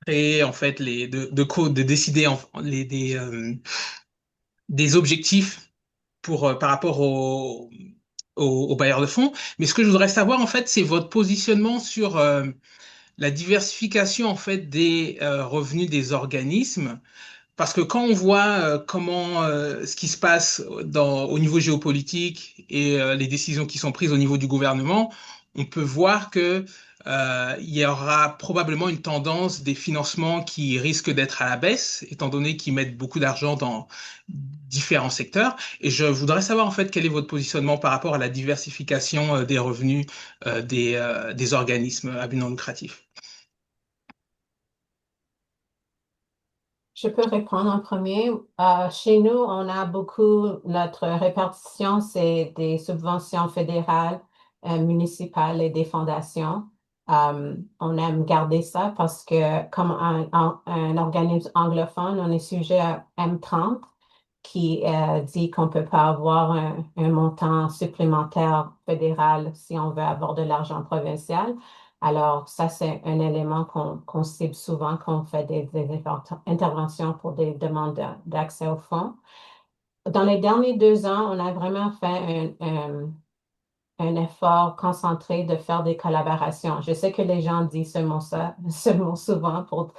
[SPEAKER 10] créer en fait de décider des objectifs pour par rapport aux bailleurs de fonds. Mais ce que je voudrais savoir en fait, c'est votre positionnement sur la diversification en fait des revenus des organismes. Parce que quand on voit comment ce qui se passe au niveau géopolitique et les décisions qui sont prises au niveau du gouvernement, on peut voir que il y aura probablement une tendance des financements qui risquent d'être à la baisse, étant donné qu'ils mettent beaucoup d'argent dans différents secteurs. Et je voudrais savoir en fait quel est votre positionnement par rapport à la diversification des revenus des organismes à but non lucratif.
[SPEAKER 5] Je peux répondre en premier. Chez nous, on a beaucoup, notre répartition, c'est des subventions fédérales, municipales et des fondations. On aime garder ça parce que comme un organisme anglophone, on est sujet à M30 qui dit qu'on ne peut pas avoir un montant supplémentaire fédéral si on veut avoir de l'argent provincial. Alors, ça, c'est un élément qu'on cible souvent quand on fait des interventions pour des demandes d'accès aux fonds. Dans les derniers 2 ans, on a vraiment fait un effort concentré de faire des collaborations. Je sais que les gens disent ce mot souvent pour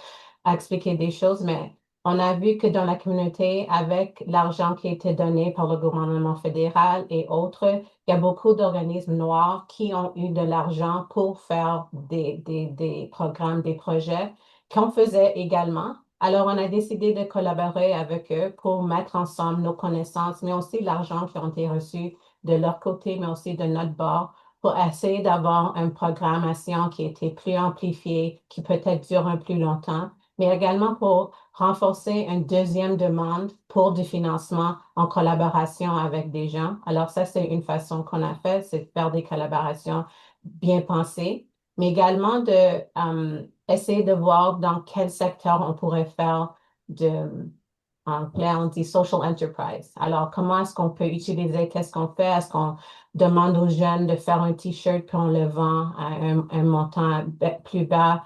[SPEAKER 5] expliquer des choses, mais on a vu que dans la communauté, avec l'argent qui a été donné par le gouvernement fédéral et autres, il y a beaucoup d'organismes noirs qui ont eu de l'argent pour faire des programmes, des projets qu'on faisait également. Alors, on a décidé de collaborer avec eux pour mettre ensemble nos connaissances, mais aussi l'argent qui a été reçu de leur côté, mais aussi de notre bord, pour essayer d'avoir une programmation qui a été plus amplifiée, qui peut-être dure un plus longtemps, mais également pour renforcer une deuxième demande pour du financement en collaboration avec des gens. Alors ça, c'est une façon qu'on a fait, c'est de faire des collaborations bien pensées, mais également de essayer de voir dans quel secteur on pourrait faire en anglais, on dit social enterprise. Alors, comment est-ce qu'on peut utiliser, qu'est-ce qu'on fait? Est-ce qu'on demande aux jeunes de faire un T-shirt puis on le vend à un montant plus bas?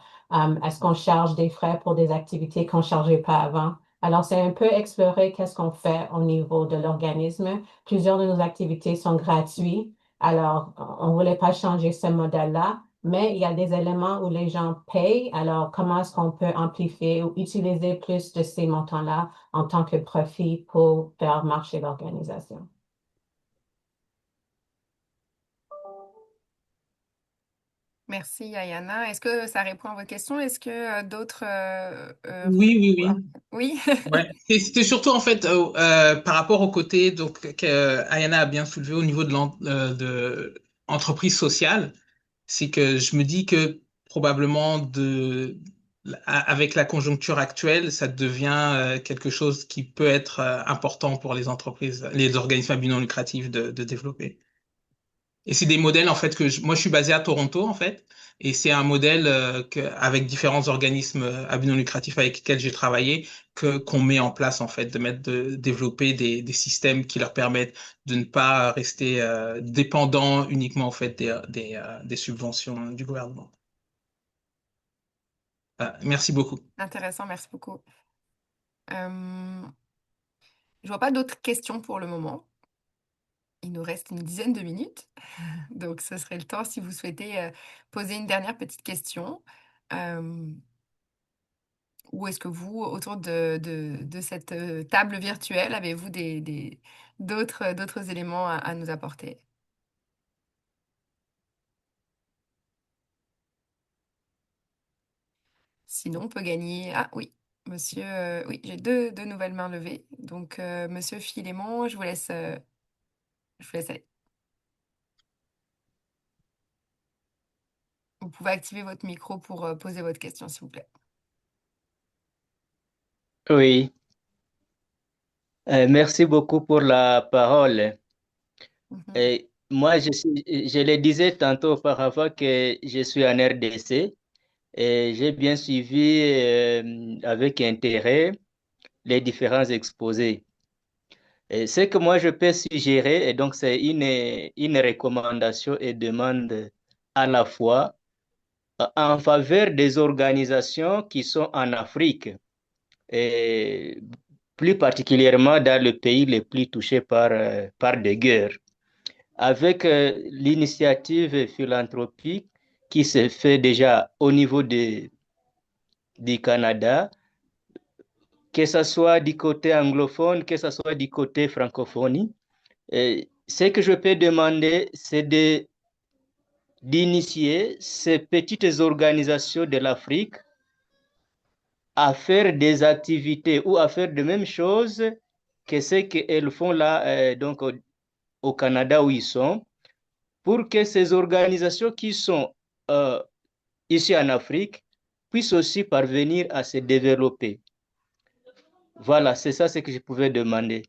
[SPEAKER 5] Est-ce qu'on charge des frais pour des activités qu'on ne chargeait pas avant? Alors, c'est un peu explorer qu'est-ce qu'on fait au niveau de l'organisme. Plusieurs de nos activités sont gratuites. Alors, on ne voulait pas changer ce modèle-là, mais il y a des éléments où les gens payent. Alors, comment est-ce qu'on peut amplifier ou utiliser plus de ces montants-là en tant que profit pour faire marcher l'organisation?
[SPEAKER 1] Merci, Ayana. Est-ce que ça répond à votre question? Est-ce que d'autres...
[SPEAKER 10] Oui, oui, oui.
[SPEAKER 1] Oui.
[SPEAKER 10] Ouais. Et c'était surtout en fait par rapport au côté donc que Ayana a bien soulevé au niveau de entreprise sociale, c'est que je me dis que probablement avec la conjoncture actuelle, ça devient quelque chose qui peut être important pour les entreprises, les organismes à but non lucratif de développer. Et c'est des modèles en fait moi je suis basé à Toronto en fait et c'est un modèle avec différents organismes à but non lucratif avec lesquels j'ai travaillé que qu'on met en place en fait de développer des systèmes qui leur permettent de ne pas rester dépendants uniquement en fait des subventions du gouvernement. Merci beaucoup.
[SPEAKER 1] Intéressant, merci beaucoup. Je vois pas d'autres questions pour le moment. Il nous reste une dizaine de minutes, donc ce serait le temps si vous souhaitez poser une dernière petite question. Ou est-ce que vous, autour de cette table virtuelle, avez-vous d'autres éléments à nous apporter? Sinon, on peut gagner... Ah oui, monsieur... oui, j'ai deux nouvelles mains levées. Donc, monsieur Philémon, je vous laisse aller. Vous pouvez activer votre micro pour poser votre question, s'il vous plaît.
[SPEAKER 7] Oui, merci beaucoup pour la parole.
[SPEAKER 1] Mhm.
[SPEAKER 7] Et moi, je le disais tantôt auparavant que je suis en RDC et j'ai bien suivi avec intérêt les différents exposés. Et ce que moi je peux suggérer, et donc c'est une recommandation et demande à la fois en faveur des organisations qui sont en Afrique, et plus particulièrement dans le pays les plus touchés par des guerres, avec l'initiative philanthropique qui se fait déjà au niveau du Canada, que ce soit du côté anglophone, que ce soit du côté francophonie. Ce que je peux demander, c'est d'initier ces petites organisations de l'Afrique à faire des activités ou à faire de mêmes choses que ce qu'elles font là, donc au Canada où ils sont, pour que ces organisations qui sont ici en Afrique puissent aussi parvenir à se développer. Voilà, c'est ça ce que je pouvais demander.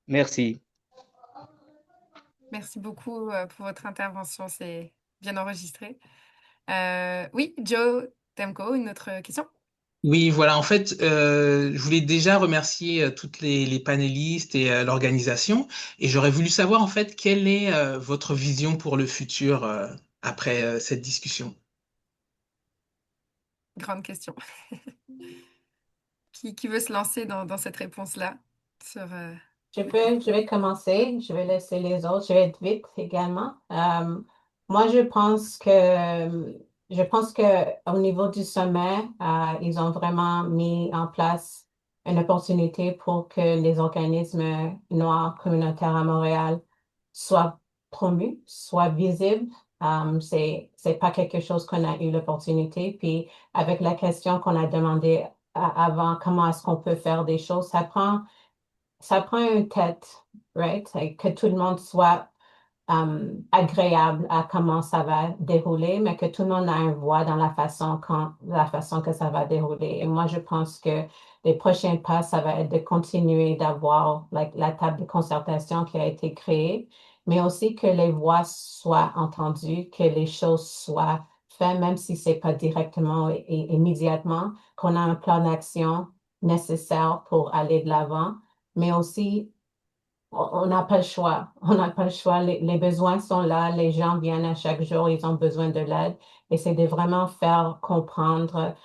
[SPEAKER 7] Merci.
[SPEAKER 1] Merci beaucoup pour votre intervention, c'est bien enregistré. Oui, Joe Temko, une autre question?
[SPEAKER 10] Oui, voilà, en fait, je voulais déjà remercier toutes les panélistes et l'organisation, et j'aurais voulu savoir en fait quelle est votre vision pour le futur après cette discussion.
[SPEAKER 1] Grande question. Qui veut se lancer dans cette réponse-là sur,
[SPEAKER 5] Je vais commencer, je vais laisser les autres, je vais être vite également. Moi, je pense que au niveau du sommet, ils ont vraiment mis en place une opportunité pour que les organismes noirs communautaires à Montréal soient promus, soient visibles. C'est pas quelque chose qu'on a eu l'opportunité. Puis, avec la question qu'on a demandé avant, comment est-ce qu'on peut faire des choses, ça prend une tête, right? Que tout le monde soit agréable à comment ça va dérouler, mais que tout le monde a une voix dans la façon que ça va dérouler. Et moi, je pense que les prochains pas, ça va être de continuer d'avoir la table de concertation qui a été créée, mais aussi que les voix soient entendues, que les choses soient faites, même si c'est pas directement et immédiatement, qu'on a un plan d'action nécessaire pour aller de l'avant, mais aussi on n'a pas le choix. On n'a pas le choix. Les besoins sont là. Les gens viennent à chaque jour. Ils ont besoin de l'aide. Et c'est de vraiment faire comprendre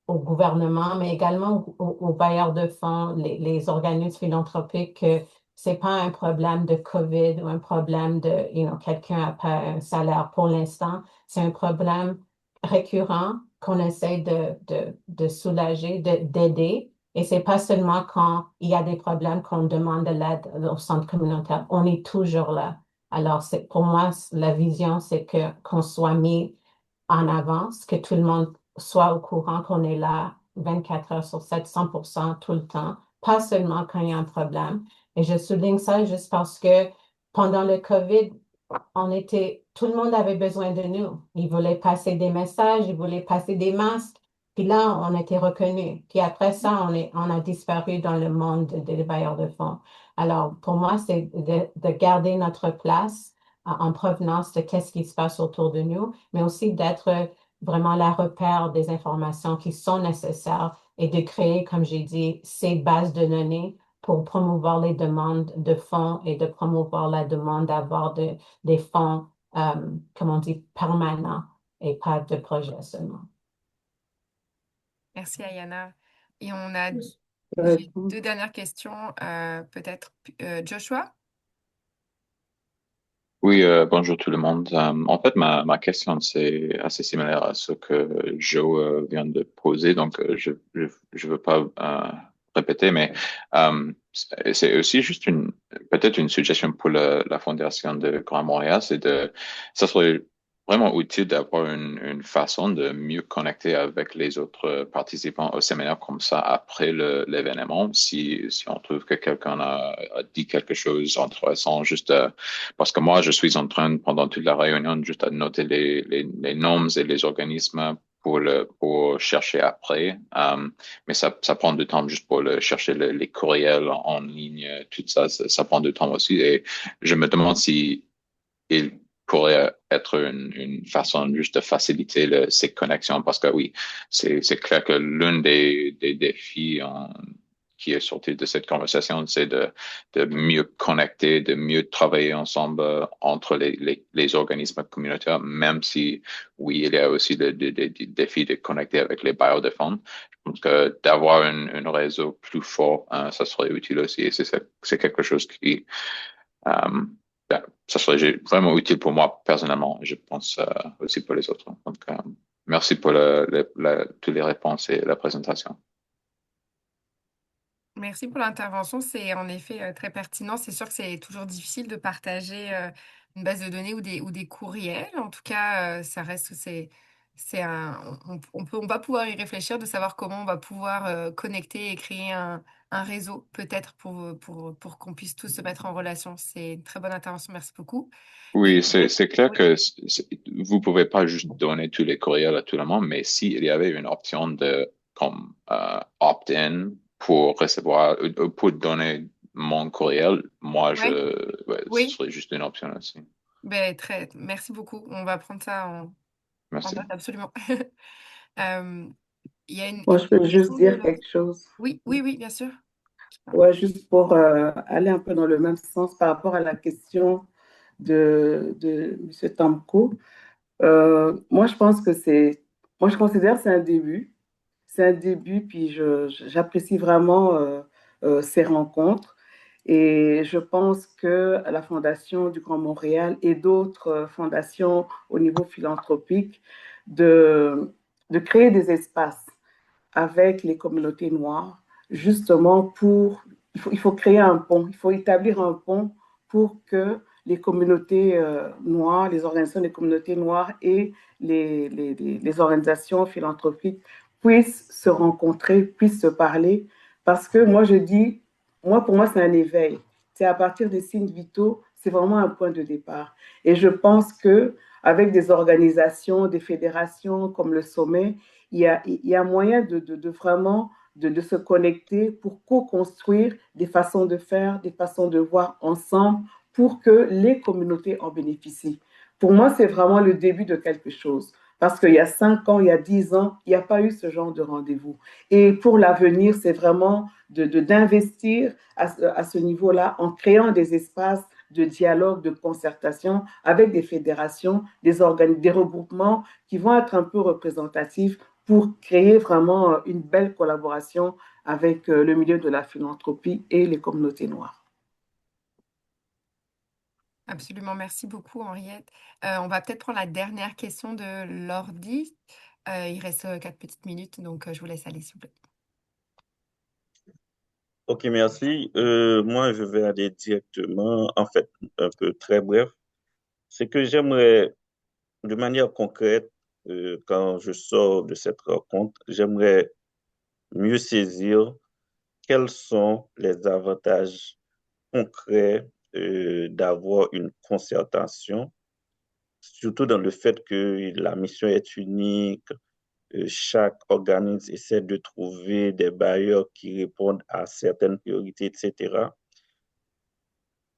[SPEAKER 5] au gouvernement, mais également aux bailleurs de fonds, les organismes philanthropiques, que c'est pas un problème de COVID ou un problème de, quelqu'un n'a pas un salaire pour l'instant. C'est un problème récurrent qu'on essaie de soulager, d'aider. Et c'est pas seulement quand il y a des problèmes qu'on demande de l'aide au centre communautaire. On est toujours là. Alors, pour moi, la vision, c'est qu'on soit mis en avance, que tout le monde soit au courant qu'on est là 24 heures sur 7, 100% tout le temps, pas seulement quand il y a un problème. Et je souligne ça juste parce que pendant le COVID, tout le monde avait besoin de nous. Ils voulaient passer des messages, ils voulaient passer des masques. Puis là, on était reconnus. Puis après ça, on a disparu dans le monde des bailleurs de fonds. Alors, pour moi, c'est de garder notre place en provenance de qu'est-ce qui se passe autour de nous, mais aussi d'être vraiment la repère des informations qui sont nécessaires et de créer, comme j'ai dit, ces bases de données pour promouvoir les demandes de fonds et de promouvoir la demande d'avoir des fonds, comme on dit, permanents et pas de projets seulement.
[SPEAKER 1] Merci, Ayana. Et on a
[SPEAKER 6] Euh,
[SPEAKER 1] j'ai deux dernières questions, peut-être Joshua?
[SPEAKER 11] Oui, bonjour tout le monde. En fait, ma question, c'est assez similaire à ce que Joe vient de poser, donc je veux pas répéter, mais c'est aussi juste peut-être une suggestion pour la Fondation de Grand Montréal, ça serait vraiment utile d'avoir une façon de mieux connecter avec les autres participants au séminaire comme ça après l'événement. Si on trouve que quelqu'un a dit quelque chose d'intéressant, juste parce que moi, je suis en train, pendant toute la réunion, juste à noter les noms et les organismes pour chercher après. Mais ça prend du temps juste pour chercher les courriels en ligne, tout ça, ça prend du temps aussi. Et je me demande si il pourrait être une façon juste de faciliter ces connexions parce que oui, c'est clair que l'un des défis qui est sorti de cette conversation, c'est de mieux connecter, de mieux travailler ensemble entre les organismes communautaires, même si, oui, il y a aussi le défi de connecter avec les bailleurs de fonds. Je pense que d'avoir un réseau plus fort, ça serait utile aussi. Et c'est quelque chose qui, ça serait vraiment utile pour moi personnellement. Je pense aussi pour les autres. Donc, merci pour toutes les réponses et la présentation.
[SPEAKER 1] Merci pour l'intervention. C'est en effet très pertinent. C'est sûr que c'est toujours difficile de partager une base de données ou des courriels. En tout cas, ça reste, on va pouvoir y réfléchir de savoir comment on va pouvoir connecter et créer un réseau, peut-être pour qu'on puisse tous se mettre en relation. C'est une très bonne intervention. Merci beaucoup. Et
[SPEAKER 11] Oui, c'est clair
[SPEAKER 1] oui,
[SPEAKER 11] que vous pouvez pas juste donner tous les courriels à tout le monde, mais s'il y avait une option de comme opt-in pour recevoir pour donner mon courriel, moi ouais, ce
[SPEAKER 1] oui.
[SPEAKER 11] serait juste une option aussi.
[SPEAKER 1] Ben, merci beaucoup. On va prendre ça en
[SPEAKER 11] Merci.
[SPEAKER 1] note, absolument. Euh, il y a
[SPEAKER 6] Moi, je peux juste
[SPEAKER 1] question de
[SPEAKER 6] dire quelque chose.
[SPEAKER 1] Oui, oui, oui, bien sûr.
[SPEAKER 6] Ouais, juste pour aller un peu dans le même sens par rapport à la question de M. Tamko. Moi, je pense que moi, je considère que c'est un début. C'est un début, puis j'apprécie vraiment ces rencontres. Et je pense que la Fondation du Grand Montréal et d'autres fondations au niveau philanthropique, de, de créer des espaces avec les communautés noires, justement il faut créer un pont, il faut établir un pont pour que les communautés noires, les organisations des communautés noires et les organisations philanthropiques puissent se rencontrer, puissent se parler. Parce que moi, je dis, pour moi, c'est un éveil. C'est à partir des signes vitaux, c'est vraiment un point de départ. Et je pense que avec des organisations, des fédérations comme le Sommet, il y a moyen de vraiment de se connecter pour co-construire des façons de faire, des façons de voir ensemble pour que les communautés en bénéficient. Pour moi, c'est vraiment le début de quelque chose. Parce qu'il y a 5 ans, il y a 10 ans, il n'y a pas eu ce genre de rendez-vous. Et pour l'avenir, c'est vraiment d'investir à ce niveau-là en créant des espaces de dialogue, de concertation avec des fédérations, des regroupements qui vont être un peu représentatifs pour créer vraiment une belle collaboration avec le milieu de la philanthropie et les communautés noires.
[SPEAKER 1] Absolument, merci beaucoup Henriette. On va peut-être prendre la dernière question de l'ordi. Il reste 4 petites minutes, donc je vous laisse aller s'il vous plaît.
[SPEAKER 12] Ok, merci. Moi, je vais aller directement, en fait, un peu très bref. C'est que j'aimerais, de manière concrète, quand je sors de cette rencontre, j'aimerais mieux saisir quels sont les avantages concrets, d'avoir une concertation, surtout dans le fait que la mission est unique, chaque organisme essaie de trouver des bailleurs qui répondent à certaines priorités, etc.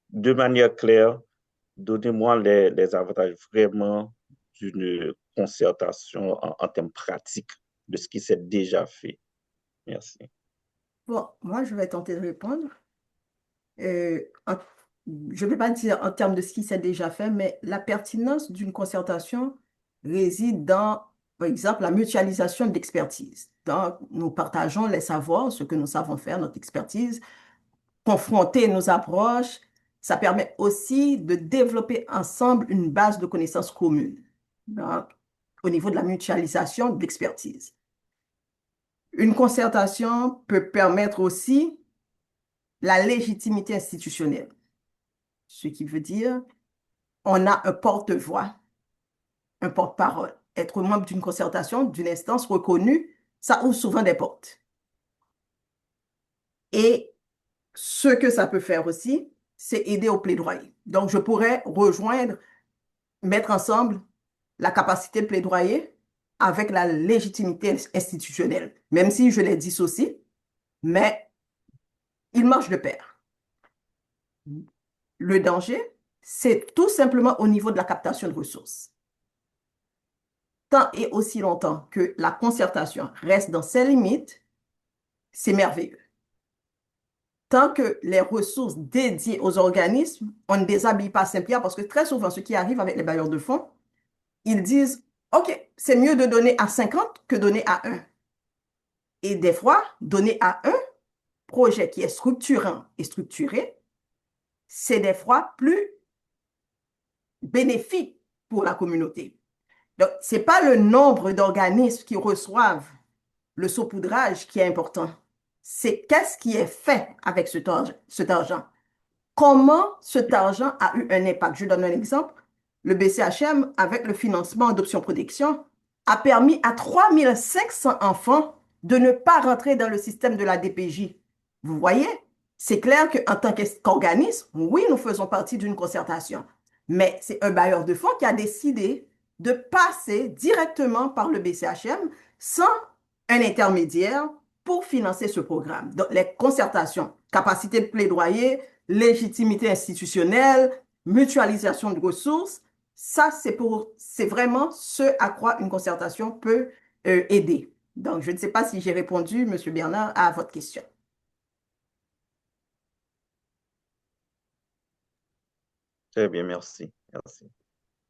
[SPEAKER 12] De manière claire, donnez-moi les avantages vraiment d'une concertation en termes pratiques de ce qui s'est déjà fait. Merci.
[SPEAKER 4] Bon, moi, je vais tenter de répondre. En- je ne vais pas dire en termes de ce qui s'est déjà fait, mais la pertinence d'une concertation réside dans, par exemple, la mutualisation de l'expertise. Donc, nous partageons les savoirs, ce que nous savons faire, notre expertise, confronter nos approches. Ça permet aussi de développer ensemble une base de connaissances communes. Donc, au niveau de la mutualisation de l'expertise. Une concertation peut permettre aussi la légitimité institutionnelle, ce qui veut dire on a un porte-voix, un porte-parole. Être membre d'une concertation, d'une instance reconnue, ça ouvre souvent des portes. Et ce que ça peut faire aussi, c'est aider au plaidoyer. Donc, je pourrais rejoindre, mettre ensemble la capacité de plaidoyer avec la légitimité institutionnelle, même si je les dissocie, mais ils marchent de pair. Le danger, c'est tout simplement au niveau de la captation de ressources. Tant et aussi longtemps que la concertation reste dans ses limites, c'est merveilleux. Tant que les ressources dédiées aux organismes, on ne déshabille pas Saint-Pierre parce que très souvent, ce qui arrive avec les bailleurs de fonds, ils disent, OK, c'est mieux de donner à 50 que donner à 1. Et des fois, donner à un projet qui est structurant et structuré, c'est des fois plus bénéfique pour la communauté. Donc, ce n'est pas le nombre d'organismes qui reçoivent le saupoudrage qui est important. C'est qu'est-ce qui est fait avec cet argent. Comment cet argent a eu un impact? Je donne un exemple. Le BCHM, avec le financement d'Option Protection, a permis à 3500 enfants de ne pas rentrer dans le système de la DPJ. Vous voyez, c'est clair qu'en tant qu'organisme, oui, nous faisons partie d'une concertation, mais c'est un bailleur de fonds qui a décidé de passer directement par le BCHM sans un intermédiaire pour financer ce programme. Donc, les concertations, capacité de plaidoyer, légitimité institutionnelle, mutualisation de ressources, ça, c'est vraiment ce à quoi une concertation peut aider. Donc, je ne sais pas si j'ai répondu, M. Bernard, à votre question.
[SPEAKER 12] Très bien, merci. Merci.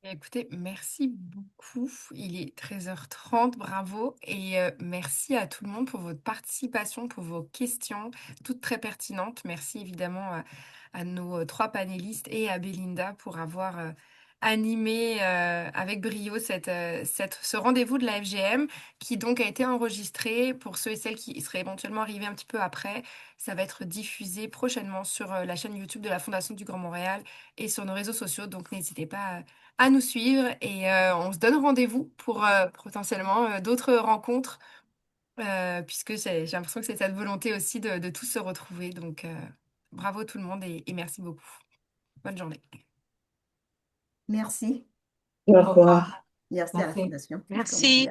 [SPEAKER 1] Écoutez, merci beaucoup. Il est 13h30, bravo. Et merci à tout le monde pour votre participation, pour vos questions, toutes très pertinentes. Merci évidemment à nos 3 panélistes et à Belinda pour avoir animé avec brio ce rendez-vous de la FGM qui donc a été enregistré pour ceux et celles qui seraient éventuellement arrivés un petit peu après. Ça va être diffusé prochainement sur la chaîne YouTube de la Fondation du Grand Montréal et sur nos réseaux sociaux. Donc n'hésitez pas à nous suivre et on se donne rendez-vous pour potentiellement d'autres rencontres puisque j'ai l'impression que c'est cette volonté aussi de tous se retrouver. Donc bravo tout le monde et merci beaucoup. Bonne journée.
[SPEAKER 4] Merci.
[SPEAKER 6] Au
[SPEAKER 5] Au
[SPEAKER 6] revoir.
[SPEAKER 5] revoir.
[SPEAKER 4] Merci à la
[SPEAKER 5] Merci.
[SPEAKER 4] Fondation.
[SPEAKER 3] Merci.